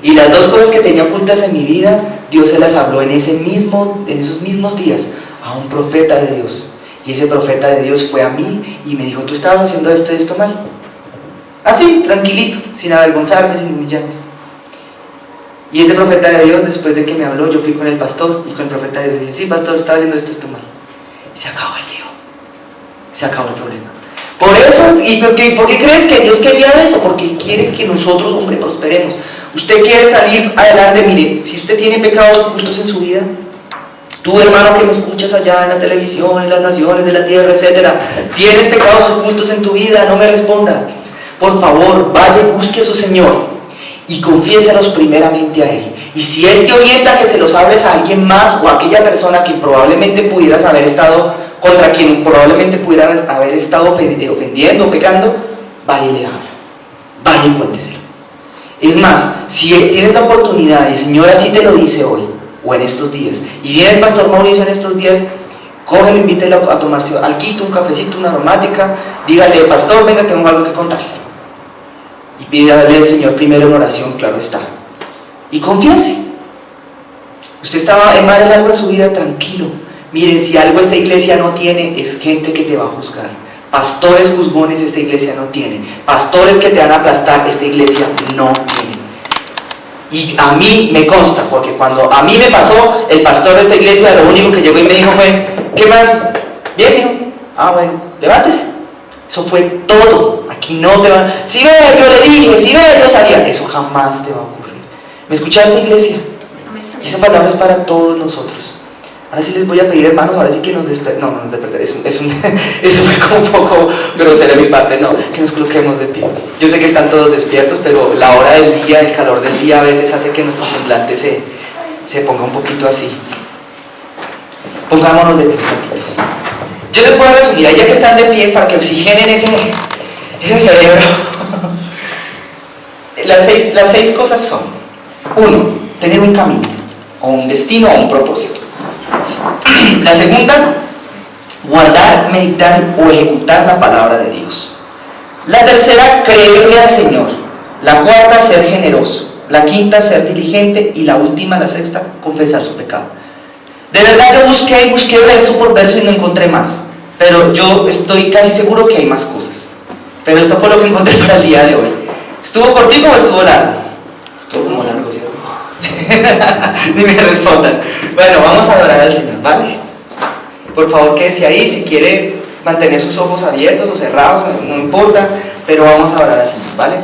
Y las dos cosas que tenía ocultas en mi vida, Dios se las habló en esos mismos días a un profeta de Dios. Y ese profeta de Dios fue a mí y me dijo, tú estabas haciendo esto y esto mal. Así, tranquilito, sin avergonzarme, sin humillarme. Y ese profeta de Dios, después de que me habló, yo fui con el pastor y con el profeta de Dios y dije, sí, pastor, estaba haciendo esto mal. Y se acabó el lío. Se acabó el problema. Por eso, ¿y por qué crees que Dios quería eso? Porque quiere que nosotros, hombre, prosperemos. Usted quiere salir adelante, mire, si usted tiene pecados ocultos en su vida, tú, hermano, que me escuchas allá en la televisión, en las naciones de la tierra, etc., tienes pecados ocultos en tu vida, no me responda. Por favor, vaya y busque a su Señor y confiéselos primeramente a Él. Y si Él te orienta a que se los hables a alguien más o a aquella persona que probablemente pudieras haber estado, contra quien probablemente pudieras haber estado ofendiendo o pecando, vaya y le habla, vaya y cuénteselo. Es más, si tienes la oportunidad y el Señor así te lo dice hoy o en estos días, y viene el pastor Mauricio en estos días, cógelo, invítelo a tomarse algo, un cafecito, una aromática, dígale, pastor, venga, tengo algo que contarle. Y pídale al Señor primero en oración, claro está. Y confiese. Usted estaba en mal en algo en su vida, tranquilo. Miren, si algo esta iglesia no tiene, es gente que te va a juzgar. Pastores juzgones esta iglesia no tiene. Pastores que te van a aplastar, esta iglesia no tiene. Y a mí me consta, porque cuando a mí me pasó, el pastor de esta iglesia lo único que llegó y me dijo fue, ¿qué más? Bien, hijo. Ah, bueno, levántese. Eso fue todo. Aquí no te van. Si ve, yo le dije, si ve, yo sabía. Eso jamás te va a ocurrir. ¿Me escuchaste, iglesia? Y esa palabra es para todos nosotros. Ahora sí les voy a pedir, hermanos, ahora sí que nos despertemos. No, no nos despertaremos. Eso fue como un poco grosero de mi parte. No, que nos coloquemos de pie. Yo sé que están todos despiertos, pero la hora del día, el calor del día a veces hace que nuestro semblante se ponga un poquito así. Pongámonos de pie un poquito. Yo les puedo resumir, ya que están de pie, para que oxigenen ese cerebro. Las seis cosas son: 1, tener un camino, o un destino, o un propósito. La segunda, guardar, meditar o ejecutar la palabra de Dios. La tercera, creerle al Señor. La cuarta, ser generoso. La quinta, ser diligente. Y la última, la sexta, confesar su pecado. De verdad que busqué verso por verso y no encontré más. Pero yo estoy casi seguro que hay más cosas. Pero esto fue lo que encontré para el día de hoy. ¿Estuvo cortito o estuvo largo? Estuvo como largo, ¿cierto? Ni me respondan. Bueno, vamos a adorar al Señor, ¿vale? Por favor, quédese ahí. Si quiere mantener sus ojos abiertos o cerrados, no importa. Pero vamos a adorar al Señor, ¿vale?